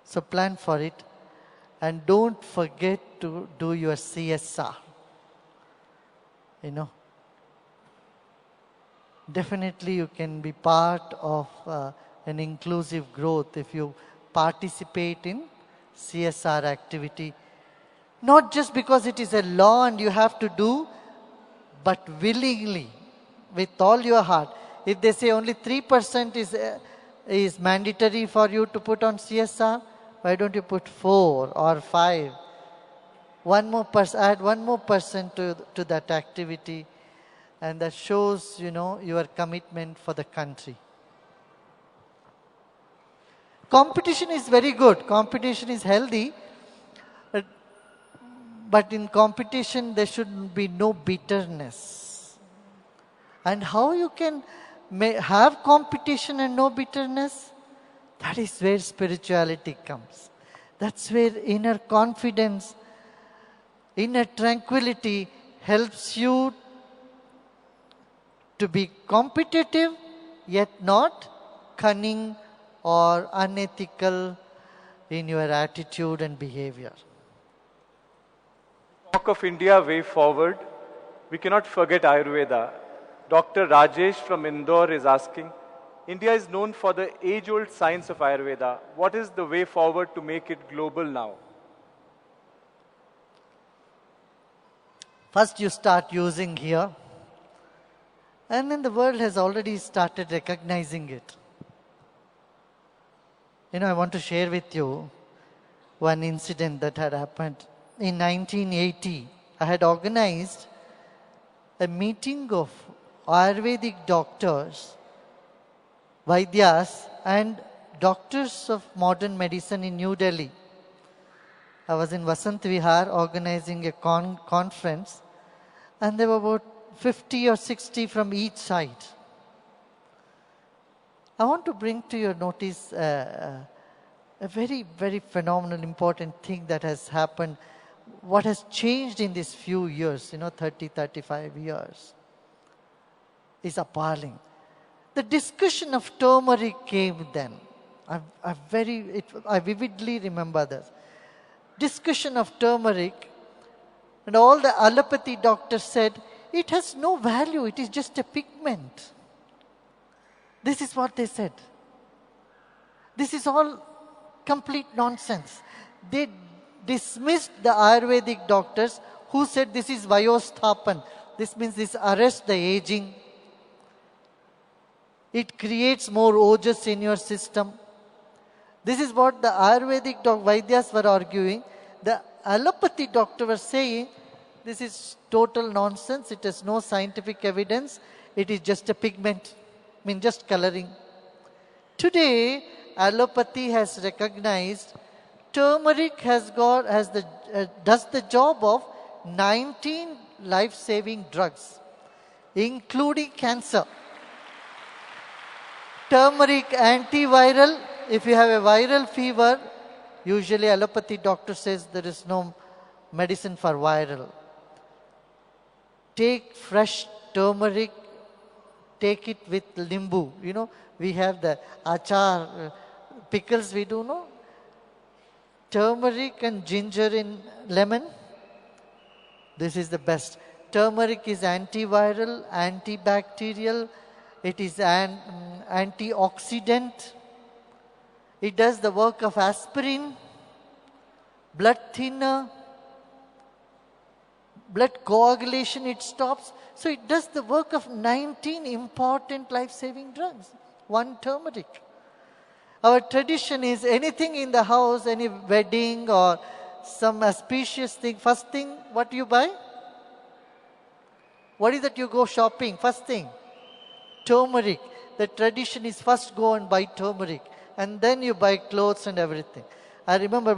So plan for it. And don't forget to do your CSR. Definitely you can be part of an inclusive growth if you participate in CSR activity. Not just because it is a law and you have to do, but willingly, with all your heart. If they say only 3% is mandatory for you to put on CSR, why don't you put 4 or 5? Add 1 more person to that activity, and that shows, your commitment for the country. Competition is very good. Competition is healthy. But in competition, there should be no bitterness. And how you can have competition and no bitterness? That is where spirituality comes. That's where inner confidence, inner tranquility helps you to be competitive, yet not cunning or unethical in your attitude and behavior. Talk of India way forward, we cannot forget Ayurveda. Dr. Rajesh from Indore is asking, India is known for the age-old science of Ayurveda. What is the way forward to make it global now? First you start using here, and then the world has already started recognizing it. I want to share with you one incident that had happened. In 1980, I had organized a meeting of Ayurvedic doctors, Vaidyas, and doctors of modern medicine in New Delhi. I was in Vasant Vihar organizing a conference, and there were about 50 or 60 from each side. I want to bring to your notice a very, very phenomenal, important thing that has happened, what has changed in these few years, 30, 35 years, is appalling. The discussion of turmeric came then. I vividly remember this. Discussion of turmeric, and all the allopathy doctors said, it has no value, it is just a pigment. This is what they said. This is all complete nonsense. They dismissed the Ayurvedic doctors who said this is Vayosthapan. This means this arrests the aging. It creates more ojas in your system. This is what the Ayurvedic Vaidyas were arguing. The allopathy doctor was saying, this is total nonsense. It has no scientific evidence. It is just a pigment. Just coloring. Today, allopathy has recognized turmeric does the job of 19 life-saving drugs, including cancer. Turmeric antiviral. If you have a viral fever, usually allopathy doctor says there is no medicine for viral. Take fresh turmeric, take it with limbu. We have the achar, pickles we do, no? Turmeric and ginger in lemon. This is the best. Turmeric is antiviral, antibacterial. It is an antioxidant. It does the work of aspirin, blood thinner, blood coagulation it stops. So it does the work of 19 important life-saving drugs. One turmeric. Our tradition is anything in the house, any wedding or some auspicious thing, first thing, what do you buy? What is that you go shopping? First thing, turmeric. The tradition is first go and buy turmeric, and then you buy clothes and everything. I remember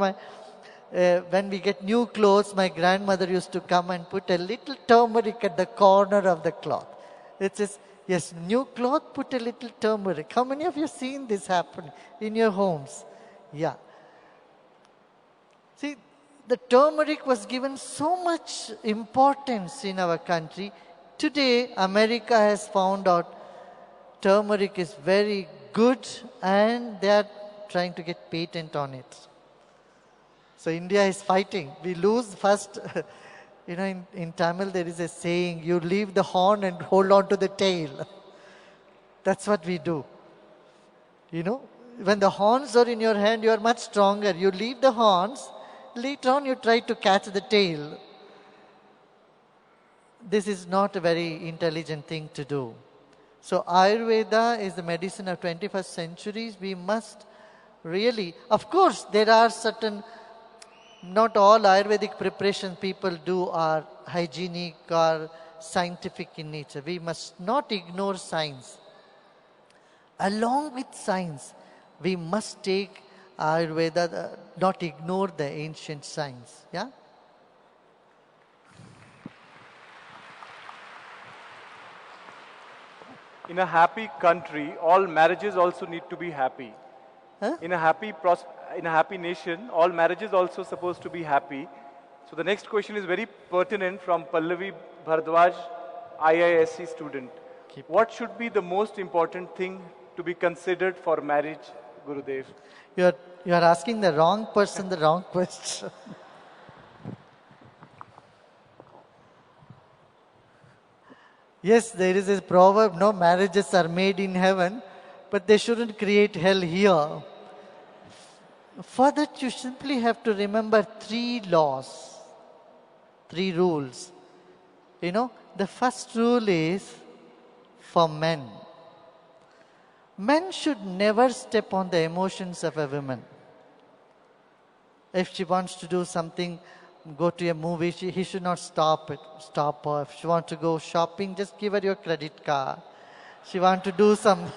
when we get new clothes, my grandmother used to come and put a little turmeric at the corner of the cloth. It says, yes, new cloth, put a little turmeric. How many of you seen this happen in your homes? Yeah. See, the turmeric was given so much importance in our country. Today, America has found out turmeric is very good and they are trying to get patent on it. So India is fighting. We lose first. In Tamil there is a saying, you leave the horn and hold on to the tail. That's what we do. When the horns are in your hand, you are much stronger. You leave the horns, later on you try to catch the tail. This is not a very intelligent thing to do. So Ayurveda is the medicine of 21st centuries. We must really, of course, there are certain, not all Ayurvedic preparations people do are hygienic or scientific in nature. We must not ignore science. Along with science, we must take Ayurveda, not ignore the ancient science. Yeah? In a happy country, all marriages also need to be happy. Huh? In a happy nation, all marriages also supposed to be happy. So the next question is very pertinent from Pallavi Bhardwaj, IISc student. What should be the most important thing to be considered for marriage, Gurudev? You are asking the wrong person the wrong question. Yes, there is a proverb, no marriages are made in heaven, but they shouldn't create hell here. For that, you simply have to remember 3 laws, 3 rules. You know, the first rule is for men. Men should never step on the emotions of a woman. If she wants to do something, go to a movie, he should not stop her. If she wants to go shopping, just give her your credit card. She wants to do some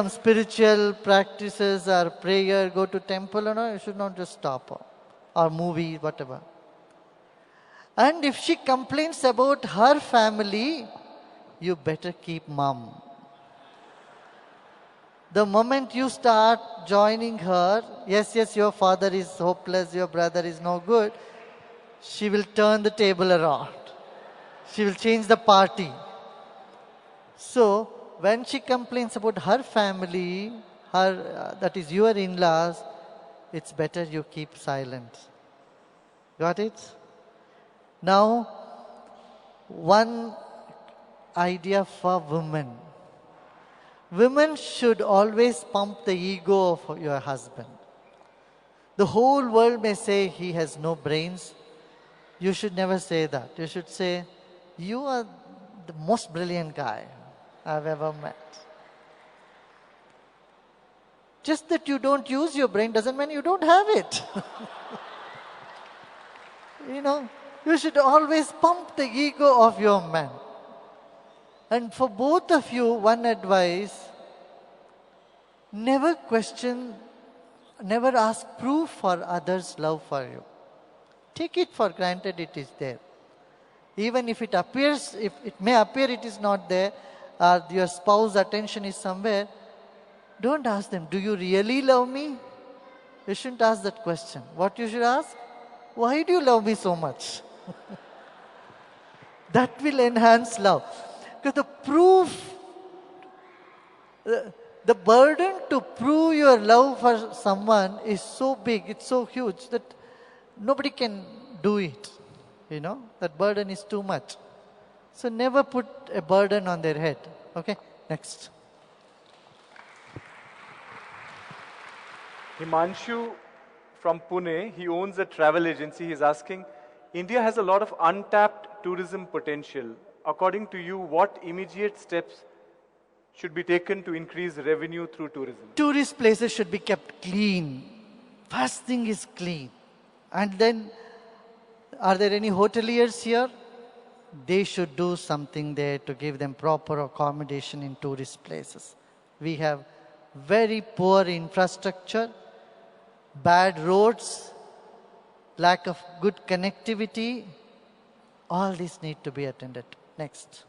spiritual practices or prayer, go to temple, you should not just stop her. Or movie, whatever. And if she complains about her family, you better keep mum. The moment you start joining her, yes, your father is hopeless, your brother is no good, she will turn the table around. She will change the party. So, when she complains about her family, that is your in-laws, it's better you keep silent. Got it? Now, one idea for women. Women should always pump the ego of your husband. The whole world may say he has no brains. You should never say that. You should say, you are the most brilliant guy I've ever met. Just that you don't use your brain doesn't mean you don't have it. You should always pump the ego of your man. And for both of you, one advice, never ask proof for others' love for you. Take it for granted it is there. Even if it may appear it is not there, or your spouse's attention is somewhere, don't ask them, do you really love me? You shouldn't ask that question. What you should ask? Why do you love me so much? That will enhance love. Because the burden to prove your love for someone is so big, it's so huge that nobody can do it. That burden is too much. So never put a burden on their head. Okay, next. Himanshu from Pune, he owns a travel agency. He's asking, India has a lot of untapped tourism potential. According to you, what immediate steps should be taken to increase revenue through tourism? Tourist places should be kept clean. First thing is clean. And then, are there any hoteliers here? They should do something there to give them proper accommodation in tourist places. We have very poor infrastructure, bad roads, lack of good connectivity. All these need to be attended. Next.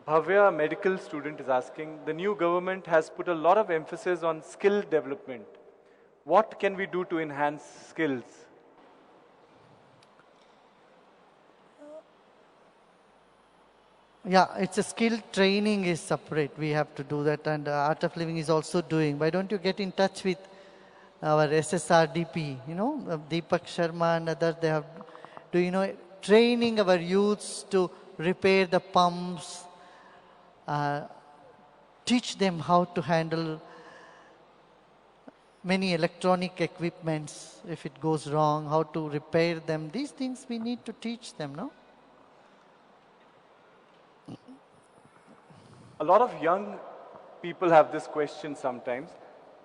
Bhavya, a medical student, is asking, the new government has put a lot of emphasis on skill development. What can we do to enhance skills? Yeah, it's a skill training is separate. We have to do that, and Art of Living is also doing. Why don't you get in touch with our SSRDP, Deepak Sharma and others, they have training our youths to repair the pumps, teach them how to handle many electronic equipments if it goes wrong, how to repair them. These things we need to teach them, no? A lot of young people have this question sometimes.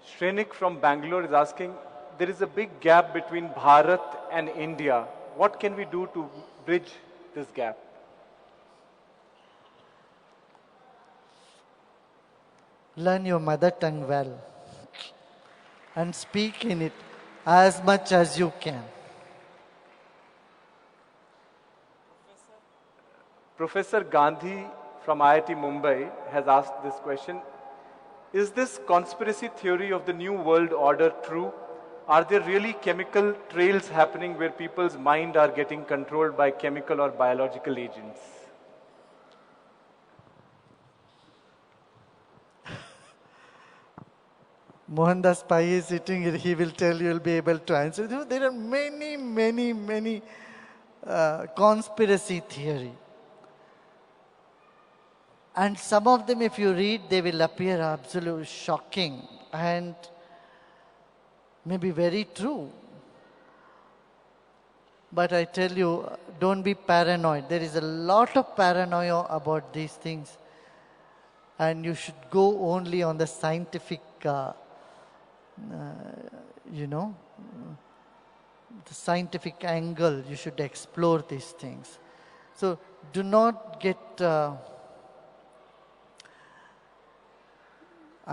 Shrenik from Bangalore is asking, there is a big gap between Bharat and India. What can we do to bridge this gap? Learn your mother tongue well and speak in it as much as you can. Professor Gandhi from IIT Mumbai has asked this question. Is this conspiracy theory of the New World Order true? Are there really chemical trails happening where people's mind are getting controlled by chemical or biological agents? Mohandas Pai is sitting here, he will tell you, will be able to answer. There are many conspiracy theory. And some of them, if you read, they will appear absolutely shocking and maybe very true. But I tell you, don't be paranoid. There is a lot of paranoia about these things. And you should go only on the scientific, the scientific angle. You should explore these things. So do not get, I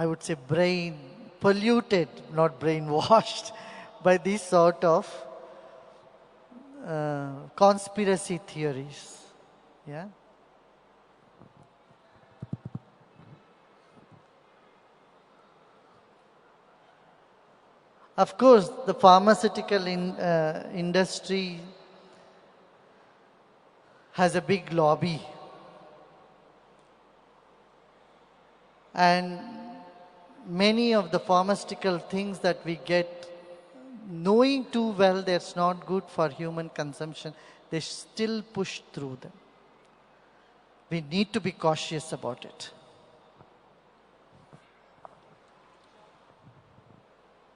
would say, brain polluted, not brainwashed by these sort of conspiracy theories. Yeah. Of course, the pharmaceutical industry has a big lobby. And many of the pharmaceutical things that we get, knowing too well that's not good for human consumption, they still push through them. We need to be cautious about it.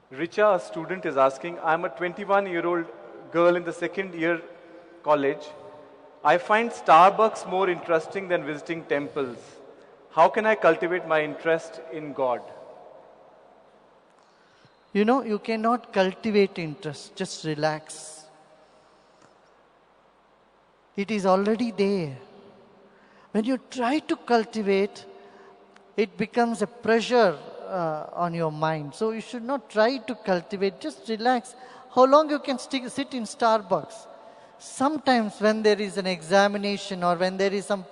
Richa, a student, is asking, I'm a 21-year-old girl in the second year college. I find Starbucks more interesting than visiting temples. How can I cultivate my interest in God? You know, you cannot cultivate interest, just relax. It is already there. When you try to cultivate, it becomes a pressure on your mind. So you should not try to cultivate, just relax. How long you can sit in Starbucks? Sometimes when there is an examination or when there is some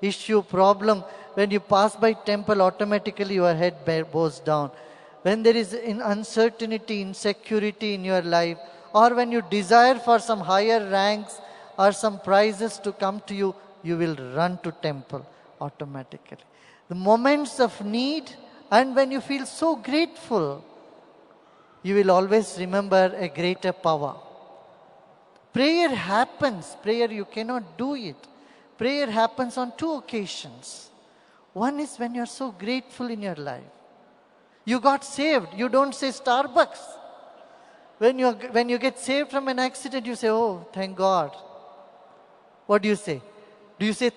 issue, problem, when you pass by temple, automatically your head bows down. When there is uncertainty, insecurity in your life, or when you desire for some higher ranks or some prizes to come to you, you will run to temple automatically. The moments of need, and when you feel so grateful, you will always remember a greater power. Prayer happens. Prayer, you cannot do it. Prayer happens on two occasions. One is when you are so grateful in your life. You got saved. You don't say Starbucks. When you get saved from an accident, you say, oh, thank God. What do you say? Do you say,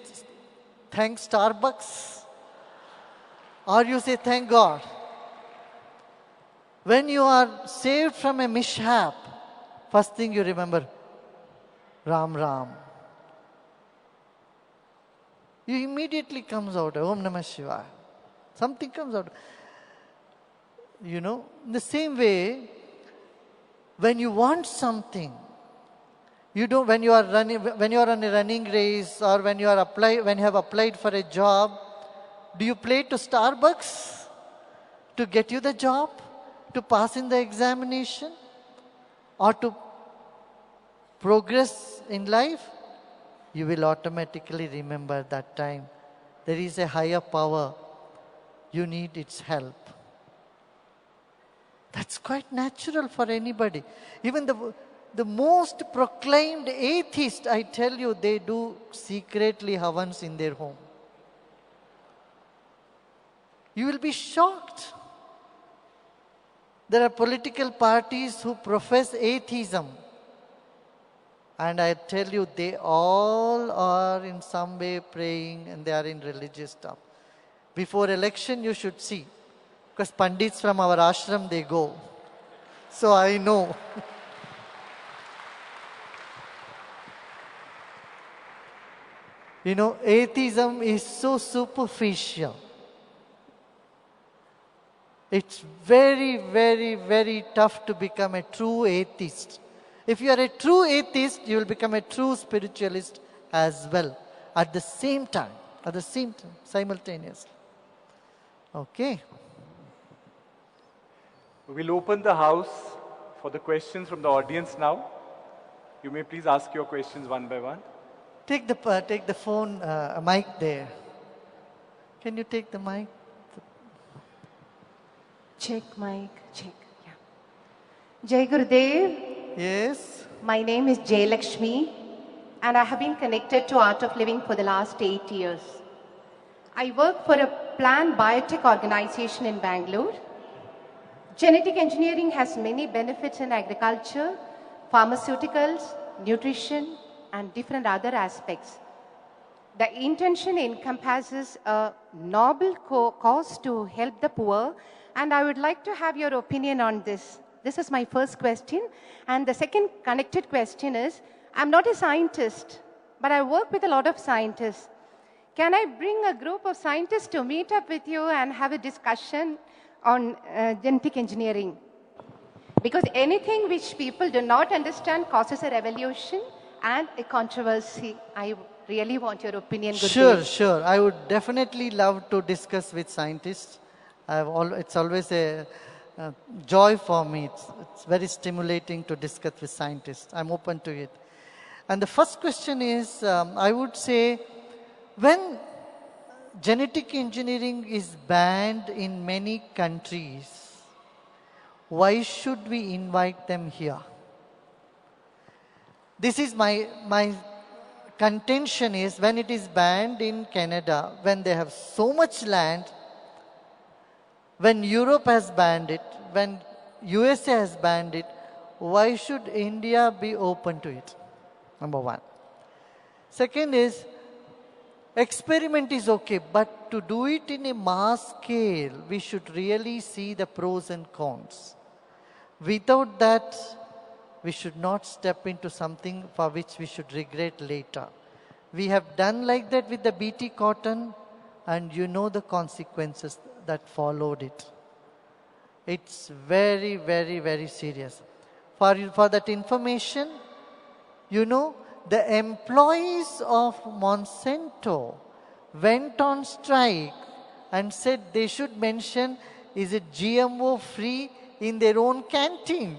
thanks Starbucks? Or you say, thank God? When you are saved from a mishap, first thing you remember, Ram Ram. You immediately comes out, Om Namah Shivaya. Something comes out. You know, in the same way, when you want something, you don't, when you are on a running race, or when you have applied for a job, do you play to Starbucks to get you the job, to pass in the examination, or to progress in life? You will automatically remember that time. There is a higher power. You need its help. That's quite natural for anybody. Even the most proclaimed atheist, I tell you, they do secretly havans in their home. You will be shocked. There are political parties who profess atheism. And I tell you, they all are in some way praying, and they are in religious stuff. Before election, you should see. Because Pandits from our ashram, they go. So I know. You know, atheism is so superficial. It's very, very, very tough to become a true atheist. If you are a true atheist, you will become a true spiritualist as well. At the same time, simultaneously. Okay. We'll open the house for the questions from the audience now. You may please ask your questions one by one. Take the phone, mic there. Can you take the mic? Check mic, check. Yeah. Jai Gurudev. Yes. My name is Jay Lakshmi. and I have been connected to Art of Living for the last 8 years. I work for a plant biotech organization in Bangalore. Genetic engineering has many benefits in agriculture, pharmaceuticals, nutrition, and different other aspects. The intention encompasses a noble cause to help the poor, and I would like to have your opinion on this. This is my first question. And the second connected question is, I'm not a scientist, but I work with a lot of scientists. Can I bring a group of scientists to meet up with you and have a discussion on genetic engineering? Because anything which people do not understand causes a revolution and a controversy. I really want your opinion. Sure, sure. I would definitely love to discuss with scientists. It's always a joy for me. It's very stimulating to discuss with scientists. I'm open to it. And the first question is, I would say, when genetic engineering is banned in many countries, why should we invite them here? This is my contention is, when it is banned in Canada, when they have so much land, when Europe has banned it, when USA has banned it, why should India be open to it? Number one. Second is, experiment is okay, but to do it in a mass scale, we should really see the pros and cons. Without that, we should not step into something for which we should regret later. We have done like that with the BT cotton, and you know the consequences that followed it. It's very, very, very serious. For that information, you know, the employees of Monsanto went on strike and said they should mention, is it GMO free in their own canteen.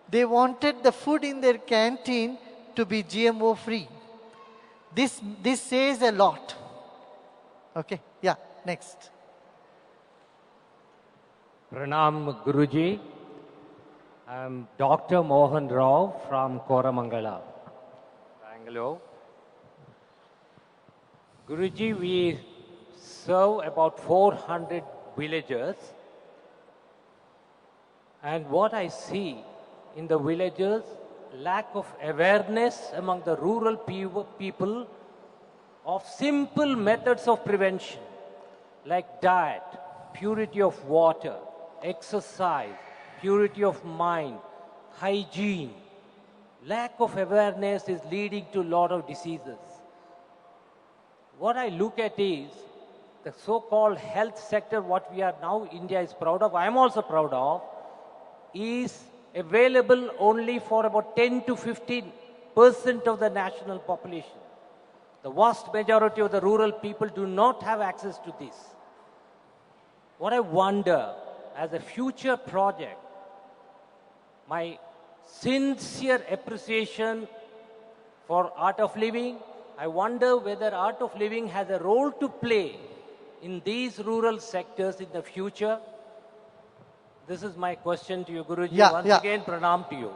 They wanted the food in their canteen to be GMO free. This says a lot. Okay, yeah, next. Pranam Guruji. I'm Dr. Mohan Rao from Koramangala, Bangalore. Guruji, we serve about 400 villages. And what I see in the villages, lack of awareness among the rural people of simple methods of prevention, like diet, purity of water, exercise, purity of mind, hygiene. Lack of awareness is leading to a lot of diseases. What I look at is the so-called health sector, what we are now, India is proud of, I am also proud of, is available only for about 10 to 15% of the national population. The vast majority of the rural people do not have access to this. What I wonder, as a future project, my sincere appreciation for Art of Living, I wonder whether Art of Living has a role to play in these rural sectors in the future. This is my question to you, Guruji. Once again, pranam to you.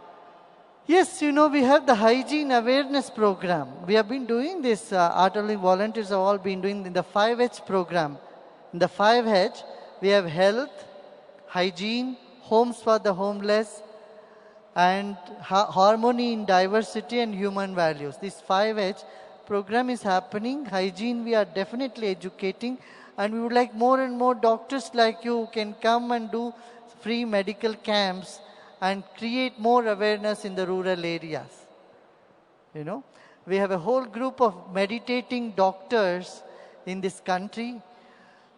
Yes, you know, we have the hygiene awareness program. We have been doing this, Art of Living volunteers have all been doing in the 5H program. In the 5H, we have health, hygiene, homes for the homeless, and harmony in diversity and human values. This 5H program is happening. Hygiene, we are definitely educating, and we would like more and more doctors like you who can come and do free medical camps and create more awareness in the rural areas. You know, we have a whole group of meditating doctors in this country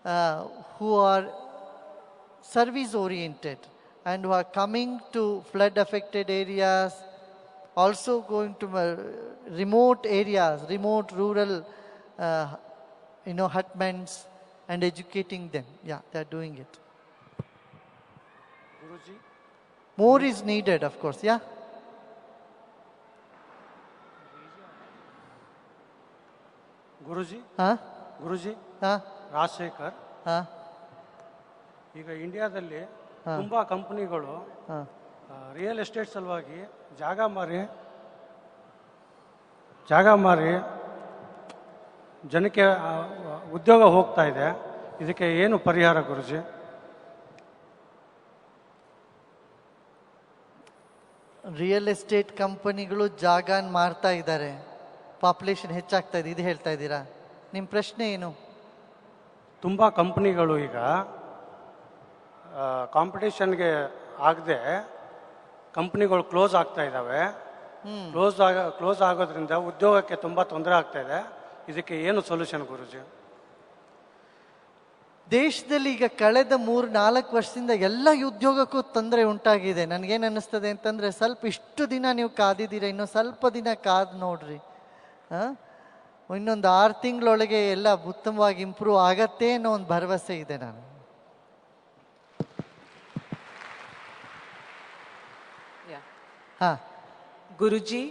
who are service oriented and who are coming to flood affected areas, also going to remote areas, remote rural hutments, and educating them. Yeah, they are doing it. Guruji? More is needed, of course. Yeah. Guruji? Huh? Guruji? Huh? Rajashekhar. Huh? ಈಗ ಇಂಡಿಯಾದಲ್ಲಿ ಹಾ. ತುಂಬಾ ಕಂಪನಿಗಳು Huh? Real estate ಸಲುವಾಗಿ ಜಾಗ ಮಾರಿ ಜಾಗ ಮಾರಿ ಜನಕ್ಕೆ ಉದ್ಯೋಗ ಹೋಗ್ತಾ ಇದೆ. ಇದಕ್ಕೆ ಏನು ಪರಿಹಾರ ಗುರುಜಿ? ರಿಯಲ್ ಎಸ್ಟೇಟ್ ಕಂಪನಿಗಳು ಜಾಗ ಮಾರ್ತಾ ಇದ್ದಾರೆ, ಪಾಪ್ಯುಲೇಷನ್ ಹೆಚ್ಚಾಗ್ತಾ ಇದೆ, ಇದು ಹೇಳ್ತಾ ಇದ್ದೀರಾ? ನಿಮ್ಮ ಪ್ರಶ್ನೆ ಏನು? ತುಂಬ ಕಂಪ್ನಿಗಳು ಈಗ ಕಾಂಪಿಟೇಷನ್ಗೆ ಆಗದೆ ಕಂಪ್ನಿಗಳು ಕ್ಲೋಸ್ ಆಗ್ತಾ ಇದ್ದಾವೆ. ಕ್ಲೋಸ್ ಆಗೋದ್ರಿಂದ ಉದ್ಯೋಗಕ್ಕೆ ತುಂಬ ತೊಂದರೆ ಆಗ್ತಾ ಇದೆ. ಇದಕ್ಕೆ ಏನು ಸೊಲ್ಯೂಷನ್ ಗುರುಜಿ? ದೇಶದಲ್ಲಿ ಈಗ ಕಳೆದ 3-4 ವರ್ಷದಿಂದ ಎಲ್ಲ ಉದ್ಯೋಗಕ್ಕೂ ತೊಂದರೆ ಉಂಟಾಗಿದೆ. ನನಗೇನು ಅನ್ನಿಸ್ತದೆ ಅಂತಂದರೆ, ಸ್ವಲ್ಪ ಇಷ್ಟು ದಿನ ನೀವು ಕಾದಿದ್ದೀರ, ಇನ್ನು ಸ್ವಲ್ಪ ದಿನ ಕಾದು ನೋಡ್ರಿ. ಇನ್ನೊಂದು 6 ತಿಂಗಳೊಳಗೆ ಎಲ್ಲ ಉತ್ತಮವಾಗಿ ಇಂಪ್ರೂವ್ ಆಗತ್ತೆ ಅನ್ನೋ ಒಂದು ಭರವಸೆ ಇದೆ ನಾನು. Guruji,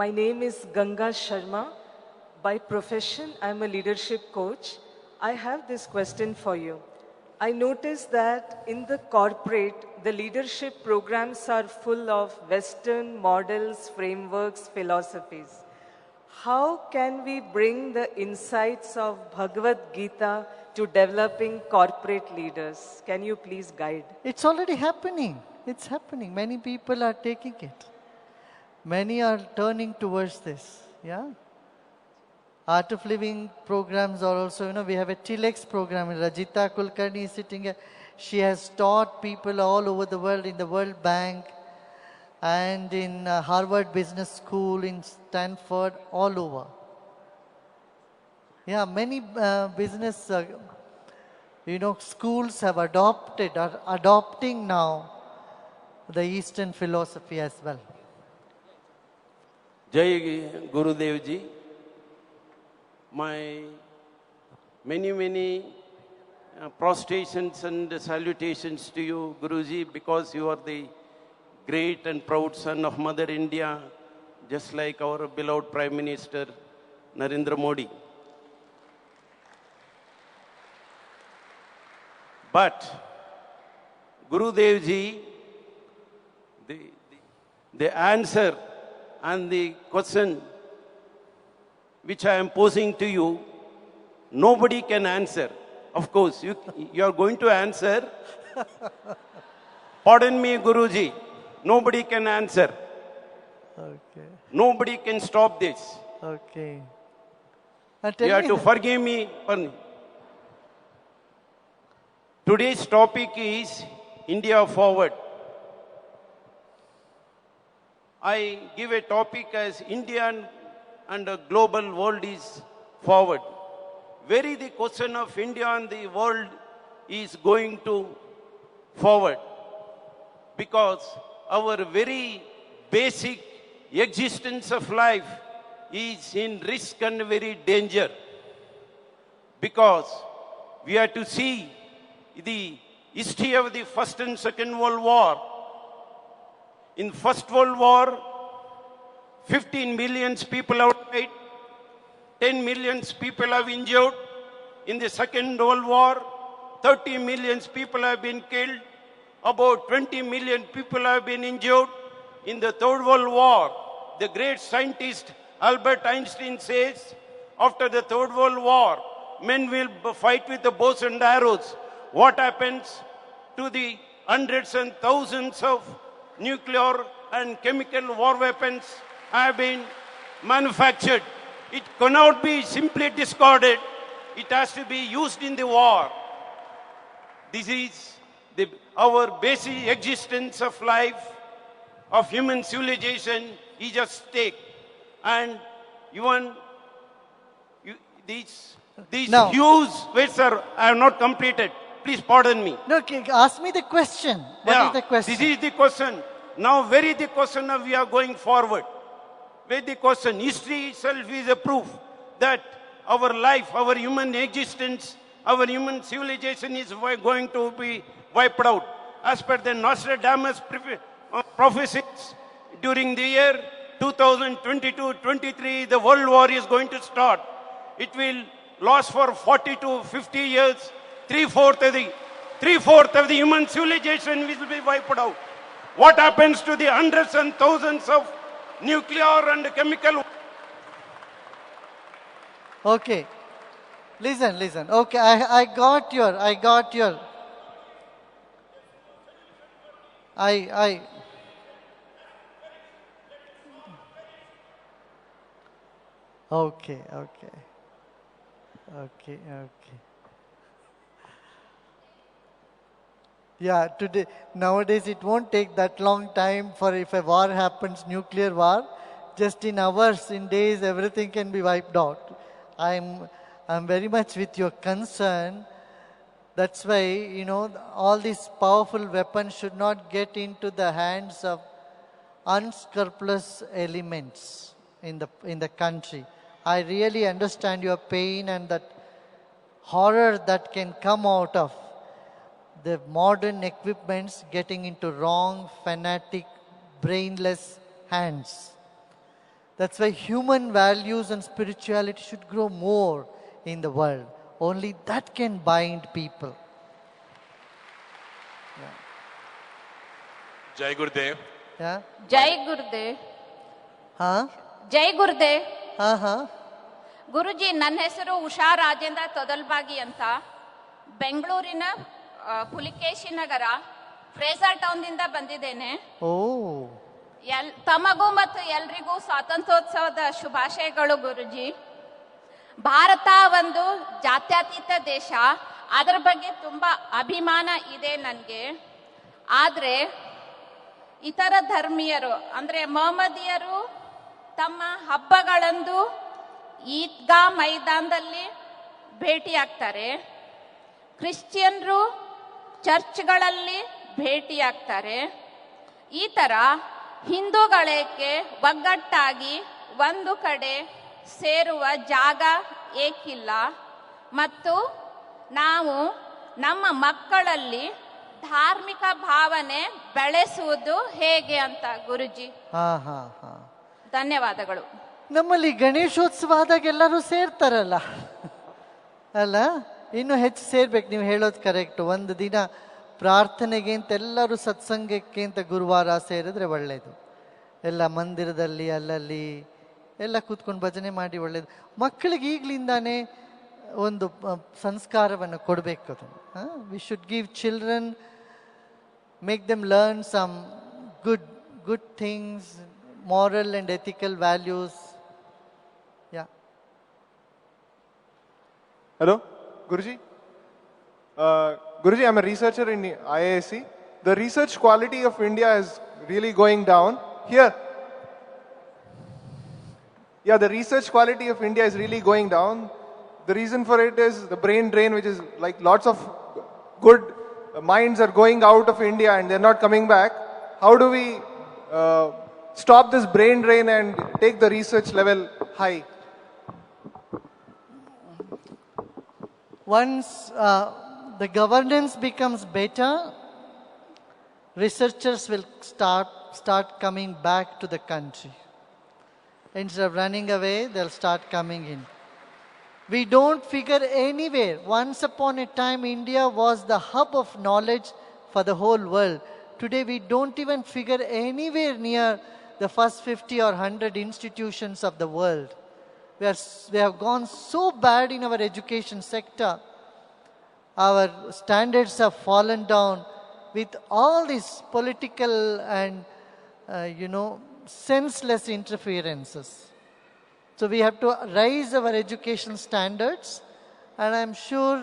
my name is Ganga Sharma. By profession, I am a leadership coach. I have this question for you. I noticed that in the corporate, the leadership programs are full of Western models, frameworks, philosophies. How can we bring the insights of Bhagavad Gita to developing corporate leaders? Can you please guide? It's already happening. It's happening. Many people are taking it. Many are turning towards this. Yeah. Art of Living programs are also, we have a TLX program. Rajita Kulkarni is sitting here. She has taught people all over the world, in the World Bank and in Harvard Business School, in Stanford, all over. Yeah, many business, schools have are adopting now the Eastern philosophy as well. Jai Gurudev ji. My many prostrations and salutations to you, Guruji, because you are the great and proud son of Mother India, just like our beloved Prime Minister Narendra Modi. But, Gurudev ji, the answer and the question which I am posing to you, nobody can answer. Of course, you are going to answer. Pardon me, Guruji. Nobody can answer. Okay. Nobody can stop this. Okay. You have to forgive me. Today's topic is India Forward. I give a topic as Indian and the global world is forward. Very the question of India and the world is going to forward, because our very basic existence of life is in risk and very danger, because we have to see the history of the First and Second World War. In First World War, 15 million people have died, 10 million people have injured. In the Second World War, 30 million people have been killed, about 20 million people have been injured. In the Third World War, the great scientist Albert Einstein says, after the Third World War, men will fight with the bows and arrows. What happens to the hundreds and thousands of nuclear and chemical war weapons have been manufactured? It cannot be simply discarded. It has to be used in the war. This is our basic existence of life, of human civilization is at stake. And even these huge... Wait, sir, I have not completed. Please pardon me. No, ask me the question. What is the question? This is the question. Now, where is the question of we are going forward? Where is the question? History itself is a proof that our life, our human existence, our human civilization is going to be wiped out. As per the Nostradamus prophecies, during the year 2022-23, the world war is going to start. It will last for 40 to 50 years. Three-fourths of the human civilization will be wiped out. What happens to the hundreds and thousands of nuclear and chemical Okay. Listen, listen. Okay, I got your, I, okay, okay, okay, okay. Yeah, today, nowadays it won't take that long time for if a war happens, nuclear war, just in hours, in days, everything can be wiped out. I'm very much with your concern. That's why, all these powerful weapons should not get into the hands of unscrupulous elements in the country. I really understand your pain and that horror that can come out of the modern equipments getting into wrong, fanatic, brainless hands. That's why human values and spirituality should grow more in the world. Only that can bind people. Jai Gurudev. Yeah? Jai Gurudev. Huh? Jai Gurudev. Uh-huh. ಗುರುಜಿ ನನ್ನ ಹೆಸರು ಉಷಾ ರಾಜೇಂದ್ರ ತೊದಲ್ಬಾಗಿ ಅಂತ ಬೆಂಗಳೂರಿನ ಪುಲಿಕೇಶಿ ನಗರ Fraser ಟೌನ್ದಿಂದ ಬಂದಿದ್ದೇನೆ. ತಮಗೂ ಮತ್ತು ಎಲ್ರಿಗೂ ಸ್ವಾತಂತ್ರ್ಯೋತ್ಸವದ ಶುಭಾಶಯಗಳು ಗುರುಜಿ. ಭಾರತ ಒಂದು ಜಾತ್ಯತೀತ ದೇಶ, ಅದರ ಬಗ್ಗೆ ತುಂಬಾ ಅಭಿಮಾನ ಇದೆ ನನಗೆ. ಆದ್ರೆ ಇತರ ಧರ್ಮೀಯರು ಅಂದ್ರೆ ಮೊಹಮ್ಮದಿಯರು ತಮ್ಮ ಹಬ್ಬಗಳಂದು ಈದ್ಗಾ ಮೈದಾನದಲ್ಲಿ ಭೇಟಿಯಾಗ್ತಾರೆ, ಕ್ರಿಶ್ಚಿಯನ್ರು ಚರ್ಚ್ಗಳಲ್ಲಿ ಭೇಟಿಯಾಗ್ತಾರೆ. ಈ ತರ ಹಿಂದೂಗಳಿಗೆ ಒಗ್ಗಟ್ಟಾಗಿ ಒಂದು ಕಡೆ ಸೇರುವ ಜಾಗ ಏಕಿಲ್ಲ. ಮತ್ತು ನಾವು ನಮ್ಮ ಮಕ್ಕಳಲ್ಲಿ ಧಾರ್ಮಿಕ ಭಾವನೆ ಬೆಳೆಸುವುದು ಹೇಗೆ ಅಂತ ಗುರುಜಿ. ಧನ್ಯವಾದಗಳು. ನಮ್ಮಲ್ಲಿ ಗಣೇಶೋತ್ಸವ ಆದಾಗ ಎಲ್ಲರೂ ಸೇರ್ತಾರಲ್ಲ ಅಲ್ಲ, ಇನ್ನು ಹೆಚ್ಚು ಸೇರ್ಬೇಕು. ನೀವು ಹೇಳೋದು ಕರೆಕ್ಟ್. ಒಂದು ದಿನ ಪ್ರಾರ್ಥನೆಗೆ ಅಂತ ಎಲ್ಲರೂ ಸತ್ಸಂಗಕ್ಕೆ ಅಂತ ಗುರುವಾರ ಸೇರಿದ್ರೆ ಒಳ್ಳೆಯದು. ಎಲ್ಲ ಮಂದಿರದಲ್ಲಿ ಅಲ್ಲಲ್ಲಿ ಎಲ್ಲ ಕೂತ್ಕೊಂಡು ಭಜನೆ ಮಾಡಿ ಒಳ್ಳೆಯದು. ಮಕ್ಕಳಿಗೆ ಈಗಲಿಂದಾನೇ ಒಂದು ಸಂಸ್ಕಾರವನ್ನು ಕೊಡಬೇಕು. ಅದನ್ನು we should give children, make them learn some good things, moral and ethical values. Yeah. Hello, Guruji. Guruji, I'm a researcher in IISc. The research quality of India is really going down. Here. Yeah, the research quality of India is really going down. The reason for it is the brain drain, which is like lots of good minds are going out of India and they're not coming back. How do we stop this brain drain and take the research level high? Once the governance becomes better, researchers will start coming back to the country. Instead of running away, they'll start coming in. We don't figure anywhere. Once upon a time, India was the hub of knowledge for the whole world. Today, we don't even figure anywhere near the first 50 or 100 institutions of the world. We have gone so bad in our education sector. Our standards have fallen down with all these political and, senseless interferences. So we have to raise our education standards, and I'm sure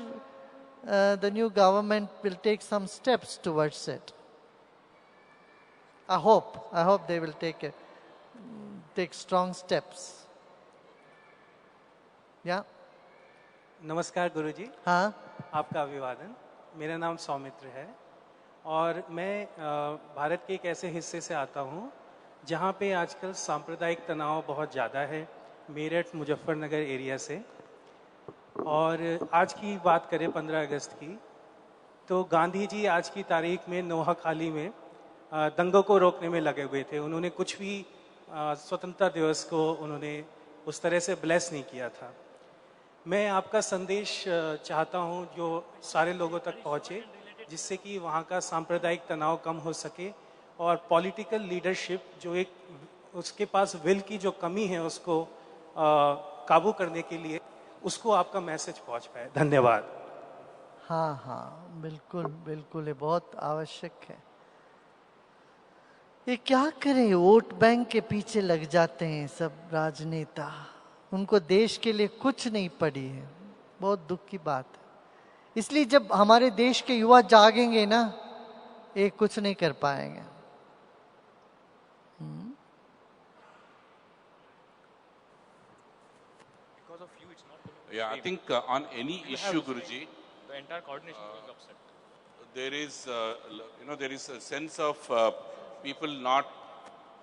the new government will take some steps towards it. I hope they will take strong steps. Yeah. नमस्कार गुरुजी. हाँ. आपका अभिवादन. मेरा नाम सौमित्र है और मैं भारत के एक ऐसे हिस्से से आता हूँ जहाँ पे आजकल सांप्रदायिक तनाव बहुत ज़्यादा है, मेरठ मुजफ्फरनगर एरिया से. और आज की बात करें 15 अगस्त की, तो गांधी जी आज की तारीख में नोहाखाली में दंगों को रोकने में लगे हुए थे. उन्होंने कुछ भी स्वतंत्रता दिवस को उन्होंने उस तरह से ब्लेस नहीं किया था. मैं आपका संदेश चाहता हूं जो सारे लोगों तक पहुंचे, जिससे कि वहां का सांप्रदायिक तनाव कम हो सके और पॉलिटिकल लीडरशिप जो एक उसके पास विल की जो कमी है उसको काबू करने के लिए उसको आपका मैसेज पहुंच पाए। धन्यवाद। हाँ हाँ, बिल्कुल बिल्कुल, ये बहुत आवश्यक है। ये क्या करें, वोट बैंक के पीछे लग जाते हैं सब राजनेता, उनको देश के लिए कुछ नहीं पड़ी है। बहुत दुख की बात है। इसलिए जब हमारे देश के युवा जागेंगे ना, ये कुछ नहीं कर पाएंगे। Yeah, I think on any issue, Guruji, the entire coordination is going upset. there is, there is a sense of people not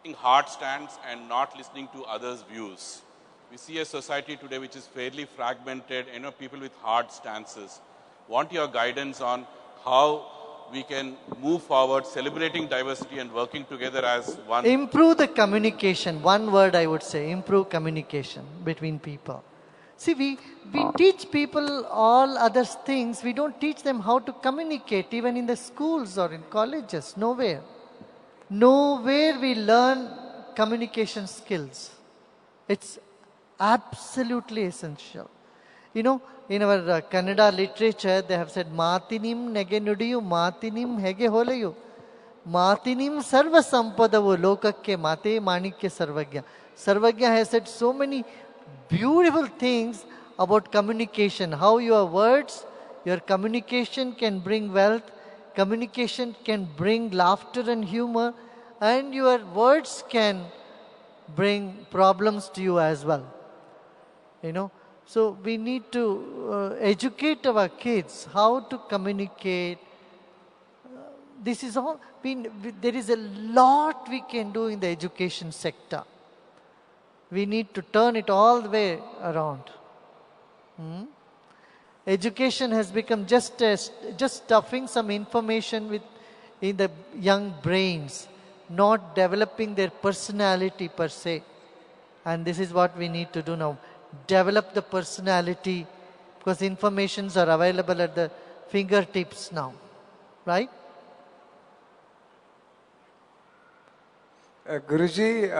taking hard stands and not listening to others' views. We see a society today which is fairly fragmented, people with hard stances. Want your guidance on how we can move forward, celebrating diversity and working together as one. Improve the communication. One word I would say, improve communication between people. See, we teach people all other things. We don't teach them how to communicate, even in the schools or in colleges. Nowhere. Nowhere we learn communication skills. It's absolutely essential. In our Kannada literature, they have said, Matinim nege nudiyu, Matinim hege holeyu. Matinim sarva sampadavu lokakke mate manikya sarvagya. Sarvagya has said so many beautiful things about communication, how your words, your communication can bring wealth, communication can bring laughter and humor, and your words can bring problems to you as well. So we need to educate our kids how to communicate. This is all, there is a lot we can do in the education sector. We need to turn it all the way around. Education has become just stuffing some information in the young brains, not developing their personality per se. And this is what we need to do now. Develop the personality, because informations are available at the fingertips now. Right? Guruji,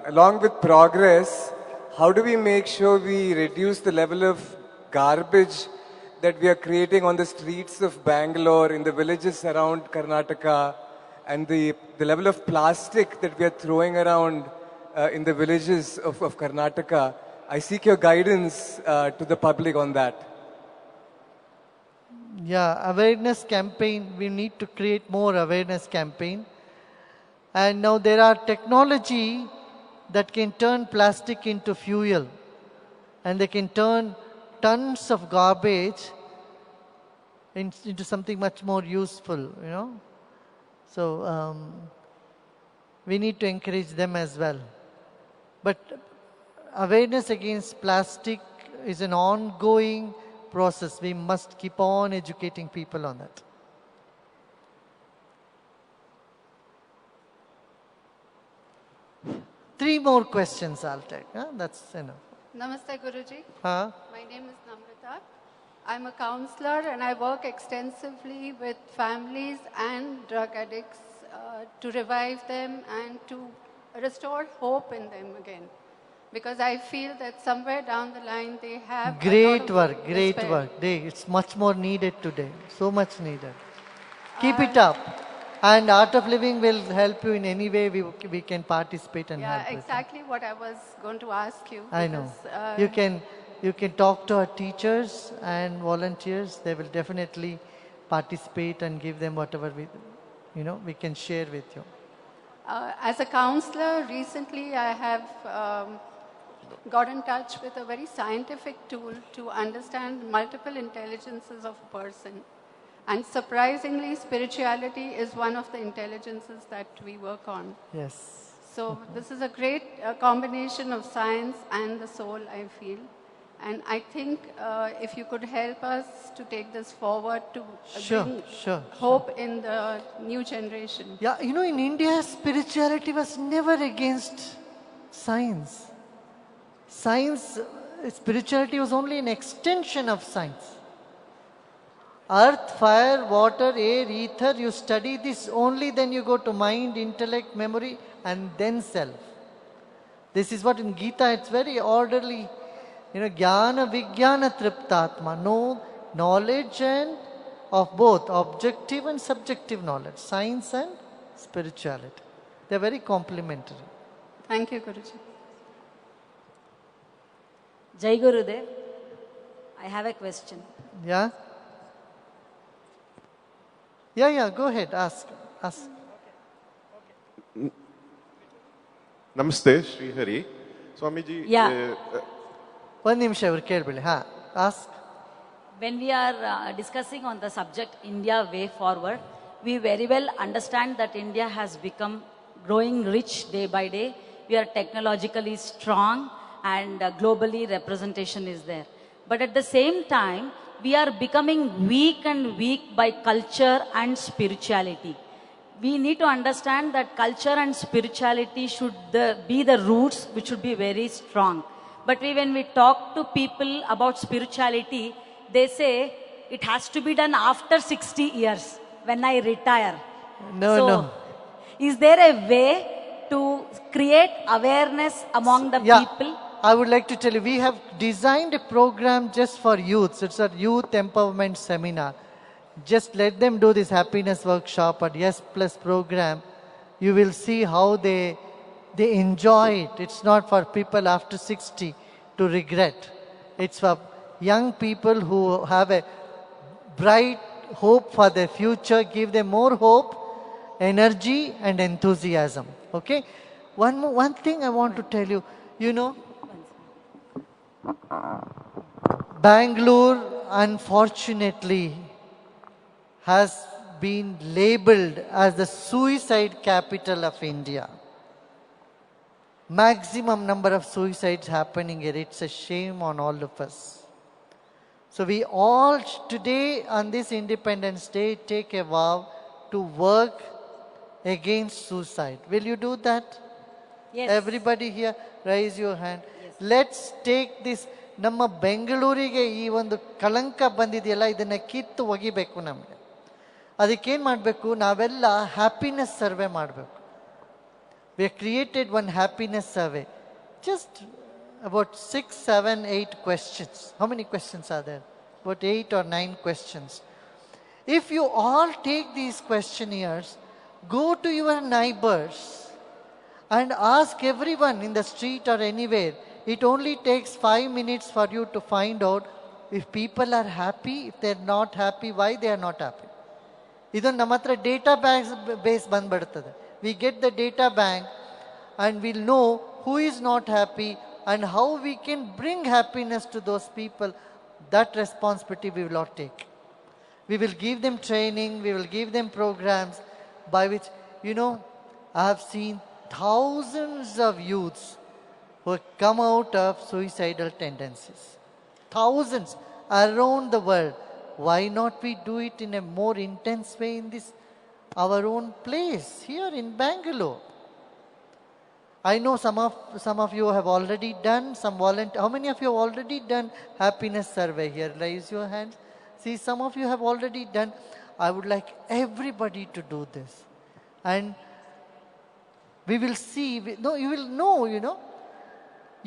along with progress, how do we make sure we reduce the level of garbage that we are creating on the streets of Bangalore, in the villages around Karnataka, and the level of plastic that we are throwing around in the villages of Karnataka? I seek your guidance to the public on that. Yeah, awareness campaign. We need to create more awareness campaign. And now there are technology that can turn plastic into fuel, and they can turn tons of garbage into something much more useful, So we need to encourage them as well. But awareness against plastic is an ongoing process. We must keep on educating people on that. Three more questions I'll take. That's enough. Namaste, Guruji. Huh? My name is Namrata. I'm a counselor and I work extensively with families and drug addicts to revive them and to restore hope in them again. Because I feel that somewhere down the line they have great work. It's much more needed today. So much needed. Keep it up. And Art of Living will help you in any way we can participate and help. Yeah, exactly what I was going to ask you. I know. You can talk to our teachers and volunteers. They will definitely participate and give them whatever we can share with you. As a counselor, recently I have got in touch with a very scientific tool to understand multiple intelligences of a person. And surprisingly, spirituality is one of the intelligences that we work on. Yes. So this is a great combination of science and the soul, I feel. And I think if you could help us to take this forward to bring hope in the new generation. Yeah, in India, spirituality was never against science. Spirituality was only an extension of science. Earth, fire, water, air, ether, you study this only, then you go to mind, intellect, memory, and then self. This is what in Gita, it's very orderly jnana vijnana triptatma, no knowledge and of both objective and subjective knowledge, science and spirituality. They are very complementary. Thank you, Guruji. Jai Gurudev, I have a question. Yeah? Yeah, go ahead, ask. Namaste, Sri Hari. Swamiji, Yeah. One ನಿಮಿಷ ಇವ್ರು ಕೇಳ್ಬಿಡಿ. Ask. When we are discussing on the subject India way forward, we very well understand that India has become growing rich day by day. We are technologically strong and globally representation is there. But at the same time, we are becoming weak and weak by culture and spirituality. We need to understand that culture and spirituality should be the roots which should be very strong. But when we talk to people about spirituality, they say it has to be done after 60 years when I retire. No. Is there a way to create awareness among the people? I would like to tell you, we have designed a program just for youths. It's a youth empowerment seminar. Just let them do this happiness workshop at Yes Plus program. You will see how they enjoy it. It's not for people after 60 to regret. It's for young people who have a bright hope for their future. Give them more hope, energy and enthusiasm. Okay? One thing I want to tell you, Bangalore unfortunately has been labeled as the suicide capital of India. Maximum number of suicides happening here. It's a shame on all of us. So we all today on this Independence Day take a vow to work against suicide. Will you do that? Yes. Everybody here, raise your hand. Yes. Let's take this. ನಮ್ಮ ಬೆಂಗಳೂರಿಗೆ ಈ ಒಂದು ಕಳಂಕ ಬಂದಿದೆಯಲ್ಲ, ಇದನ್ನ ಕಿತ್ತು ಒಗಿಬೇಕು ನಮಗೆ. ಅದಕ್ಕೇನು ಮಾಡಬೇಕು? ನಾವೆಲ್ಲ ಹ್ಯಾಪಿನೆಸ್ ಸರ್ವೆ ಮಾಡಬೇಕು. We have created one happiness survey. Just about 6, 7, 8 questions. How many questions are there? About 8 or 9 questions. If you all take these questionnaires, go to your neighbors and ask everyone in the street or anywhere. It only takes 5 minutes for you to find out if people are happy, if they're not happy, why they are not happy. Idan ನಮ್ಮ ಹತ್ರ data base ಬಂದ್ಬಿಡ್ತದೆ. We get the data bank and we'll know who is not happy and how we can bring happiness to those people. That responsibility we will not take. We will give them training, we will give them programs by which, I have seen thousands of youths who have come out of suicidal tendencies. Thousands around the world. Why not we do it in a more intense way in this our own place here in Bangalore? I know some of you have already done some volunteer. How many of you have already done happiness survey here? Raise your hands. See, some of you have already done. I would like everybody to do this, and we will see. You will know.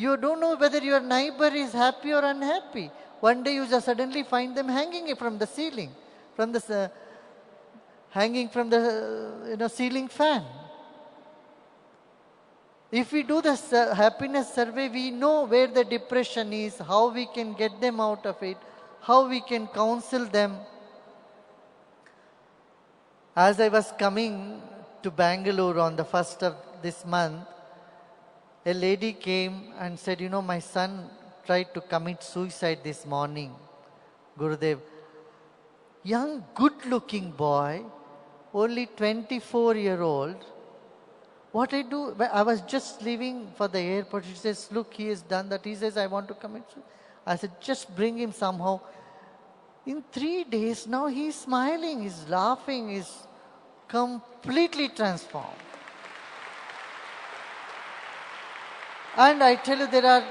You don't know whether your neighbor is happy or unhappy. One day you just suddenly find them hanging from the ceiling, hanging from the ceiling fan. If we do this happiness survey, we know where the depression is, how we can get them out of it, how we can counsel them. As I was coming to Bangalore on the 1st of this month, a lady came and said, my son tried to commit suicide this morning. Gurudev, young, good-looking boy, only 24-year-old. What I do, I was just leaving for the airport. She says, look, he has done that. He says, I want to commit suicide. I said, just bring him somehow. In 3 days, now he's smiling, he's laughing, he's completely transformed. And I tell you, there are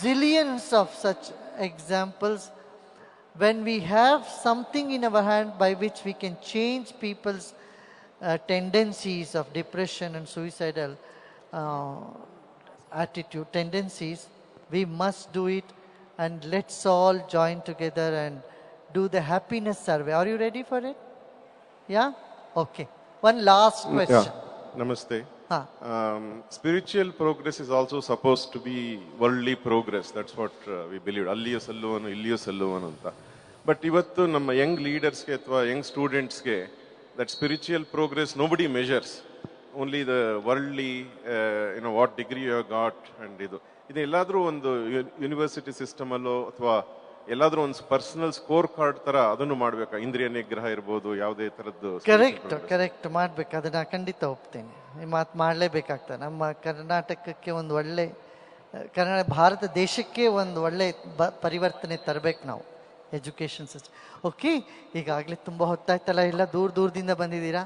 zillions of such examples. When we have something in our hand by which we can change people's tendencies of depression and suicidal attitude tendencies, We must do it, and let's all join together and do the happiness survey. Are you ready for it? Yeah? Okay. One last question. Yeah. Namaste. Huh. Spiritual progress is also supposed to be worldly progress. That's what we believe. Alliyo salluvanu, illiyo salluvanu anta. But ivattu namma young leaders ke athwa young students ke that spiritual progress nobody measures. Only the worldly, what degree you have got and idu. ಇದು ಎಲ್ಲಾದರೂ ಒಂದು university system ಅಲ್ಲೋ ಅಥವಾ ಎಲ್ಲಾದರೂ ಒಂದು personal score card ತರ ಅದನ್ನು ಮಾಡ್ಬೇಕಾ? ಇಂದ್ರಿಯ ನಿಗ್ರಹ ಇರ್ಬೋದು, ಯಾವುದೇ ತರದ್ದು. ಕರೆಕ್ಟ್ ಮಾಡ್ಬೇಕು. ಅದನ್ನ ಖಂಡಿತ ಒಪ್ತೇನೆ. ಈ ಮಾತು ಮಾಡಲೇಬೇಕಾಗ್ತದೆ. ನಮ್ಮ ಕರ್ನಾಟಕಕ್ಕೆ ಒಂದು ಒಳ್ಳೆ ಭಾರತ ದೇಶಕ್ಕೆ ಒಂದು ಒಳ್ಳೆ ಪರಿವರ್ತನೆ ತರಬೇಕು ನಾವು, ಎಜುಕೇಶನ್ ಸಿಸ್ಟಮ್. ಓಕೆ, ಈಗಾಗಲೇ ತುಂಬ ಹೊತ್ತಾಯ್ತಲ್ಲ, ಎಲ್ಲ ದೂರದಿಂದ ಬಂದಿದ್ದೀರಾ?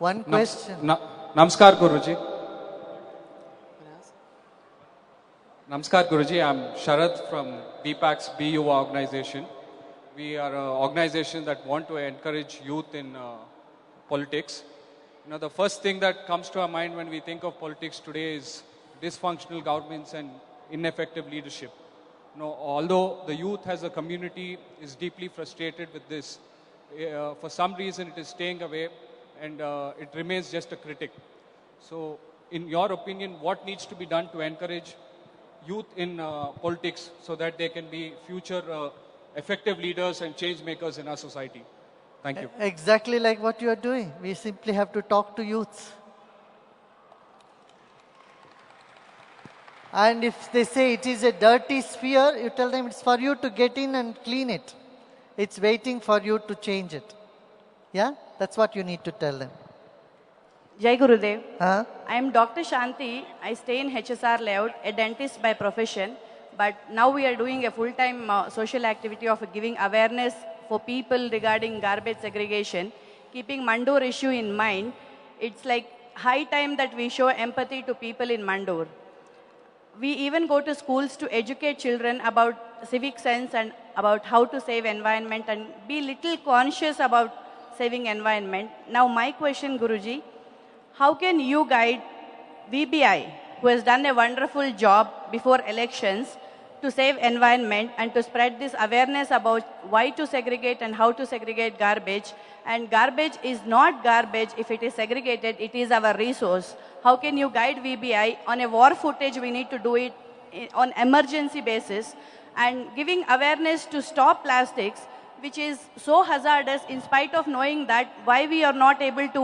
One question. Namaskar Guruji. Namaskar Guruji. I'm Sharad from BPAC's BU organization. We are an organization that want to encourage youth in politics. The first thing that comes to our mind when we think of politics today is dysfunctional governments and ineffective leadership. Although the youth as a community is deeply frustrated with this, for some reason it is staying away and it remains just a critic. So, in your opinion, what needs to be done to encourage youth in politics so that they can be future effective leaders and change makers in our society? Thank you. Exactly like what you are doing. We simply have to talk to youths. And if they say it is a dirty sphere, you tell them it's for you to get in and clean it. It's waiting for you to change it. Yeah? That's what you need to tell them. Jai Gurudev. I am Dr. Shanti. I stay in HSR layout, a dentist by profession. But now we are doing a full-time social activity of giving awareness for people regarding garbage segregation. Keeping Mandoor issue in mind, it's like high time that we show empathy to people in Mandoor. We even go to schools to educate children about civic sense and about how to save environment and be little conscious about saving environment. Now my question, Guruji, how can you guide VBI, who has done a wonderful job before elections, to save environment and to spread this awareness about why to segregate and how to segregate garbage? And garbage is not garbage if it is segregated, it is our resource. How can you guide VBI? On a war footage, we need to do it on emergency basis, and giving awareness to stop plastics, which is so hazardous, in spite of knowing that why we are not able to,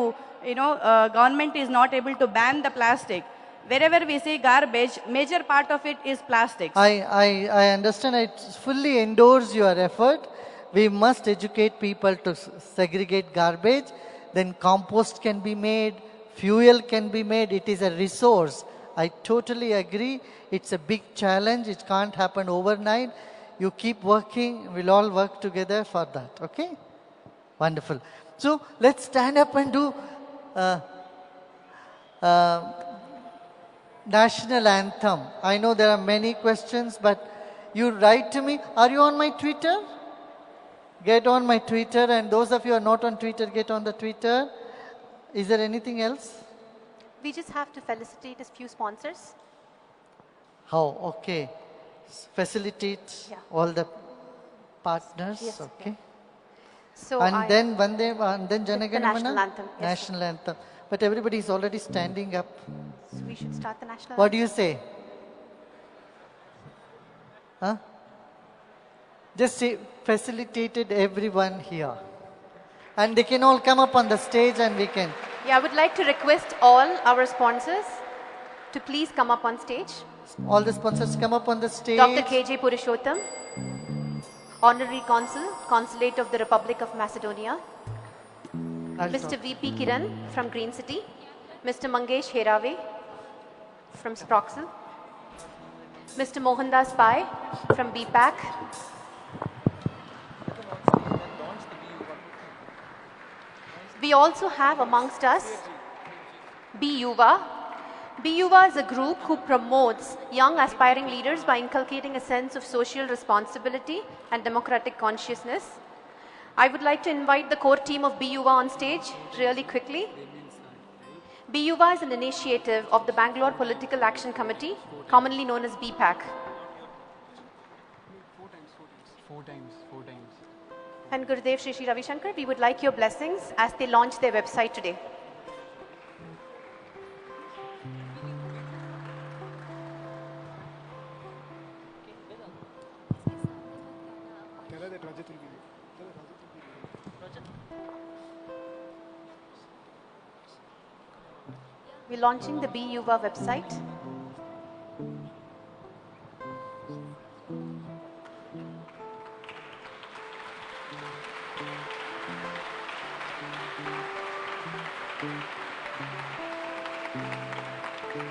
government is not able to ban the plastic. Wherever we see garbage, major part of it is plastics. I understand. I fully endorse your effort. We must educate people to segregate garbage. Then compost can be made, fuel can be made. It is a resource. I totally agree. It's a big challenge. It can't happen overnight. You keep working. We'll all work together for that. Okay? Wonderful. So let's stand up and do national anthem. I know there are many questions, but you write to me. Are you on my Twitter? Get on my Twitter, and those of you who are not on Twitter, get on the Twitter. Is there anything else? We just have to felicitate a few sponsors. How? Okay. Facilitate all the partners. Yes, okay. So then Jana Gana Mana? national anthem. Yes, National anthem. But everybody is already standing up. So we should start the national What do anthem. you say? Huh? Just say, facilitated everyone here. And they can all come up on the stage and we can. Yeah, I would like to request all our sponsors to please come up on stage. All the sponsors come up on the stage. Dr. K.J. Purushottam, Honorary Consul, Consulate of the Republic of Macedonia. Mr. V.P. Kiran from Green City. Mr. Mangesh Herave from Sproxel. Mr. Mohandas Pai from BPAC. We also have amongst us BUVA. BUVA is a group who promotes young aspiring leaders by inculcating a sense of social responsibility and democratic consciousness. I would like to invite the core team of BUVA on stage really quickly. BUVA is an initiative of the Bangalore Political Action Committee, commonly known as BPAC. Four times. And Gurudev Shri Ravi Shankar, we would like your blessings as they launch their website today. We're launching the BUVA website.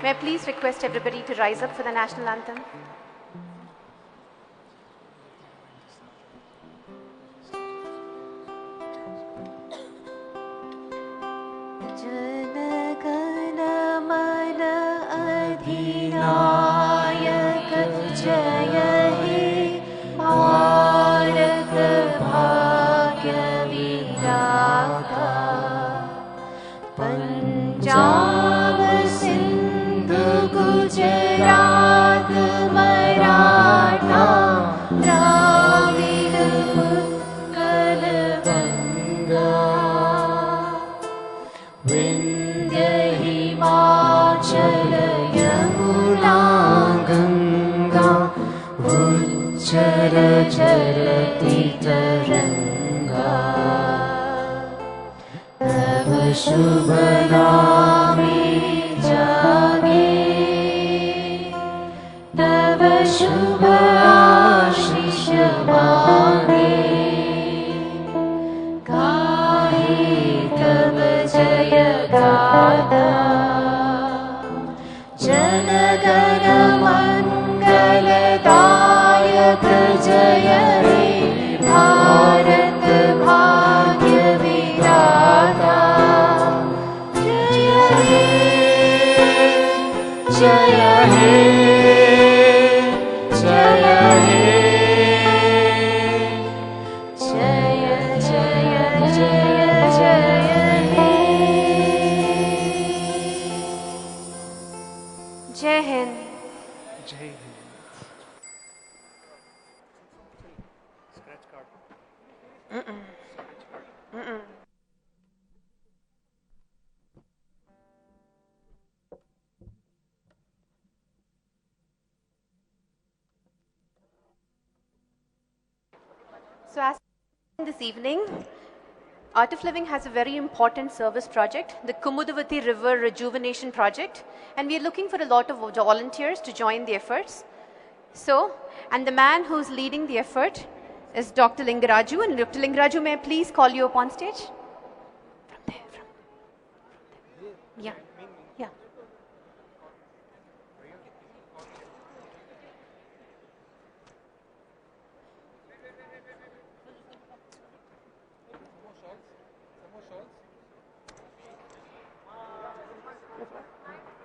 May I please request everybody to rise up for the national anthem? अधिनायक जय हे भारत भाग्य विधाता पंजाब सिंध गुजरात मराठा द्राविड़ उत्कल गंगा विंध्य हिमाचल यमुना गंगा उच्चर चरति तरंगा तव शुभ नामे जागे तव शुभ आशीष मांगे गाहे तव जय गाथा जन गण मंगलदायक जय हे भारत भाग्य विधाता जय हे जय हे जय हे जय जय जय जय हे Jai Hind. Jai Hind. So as this evening, Art of Living has a very important service project, the Kumudavati River Rejuvenation Project, and we are looking for a lot of volunteers to join the efforts. So, and the man who's leading the effort is Dr. Lingaraju, and Dr. Lingaraju, may I please call you up on stage? From there. Yeah.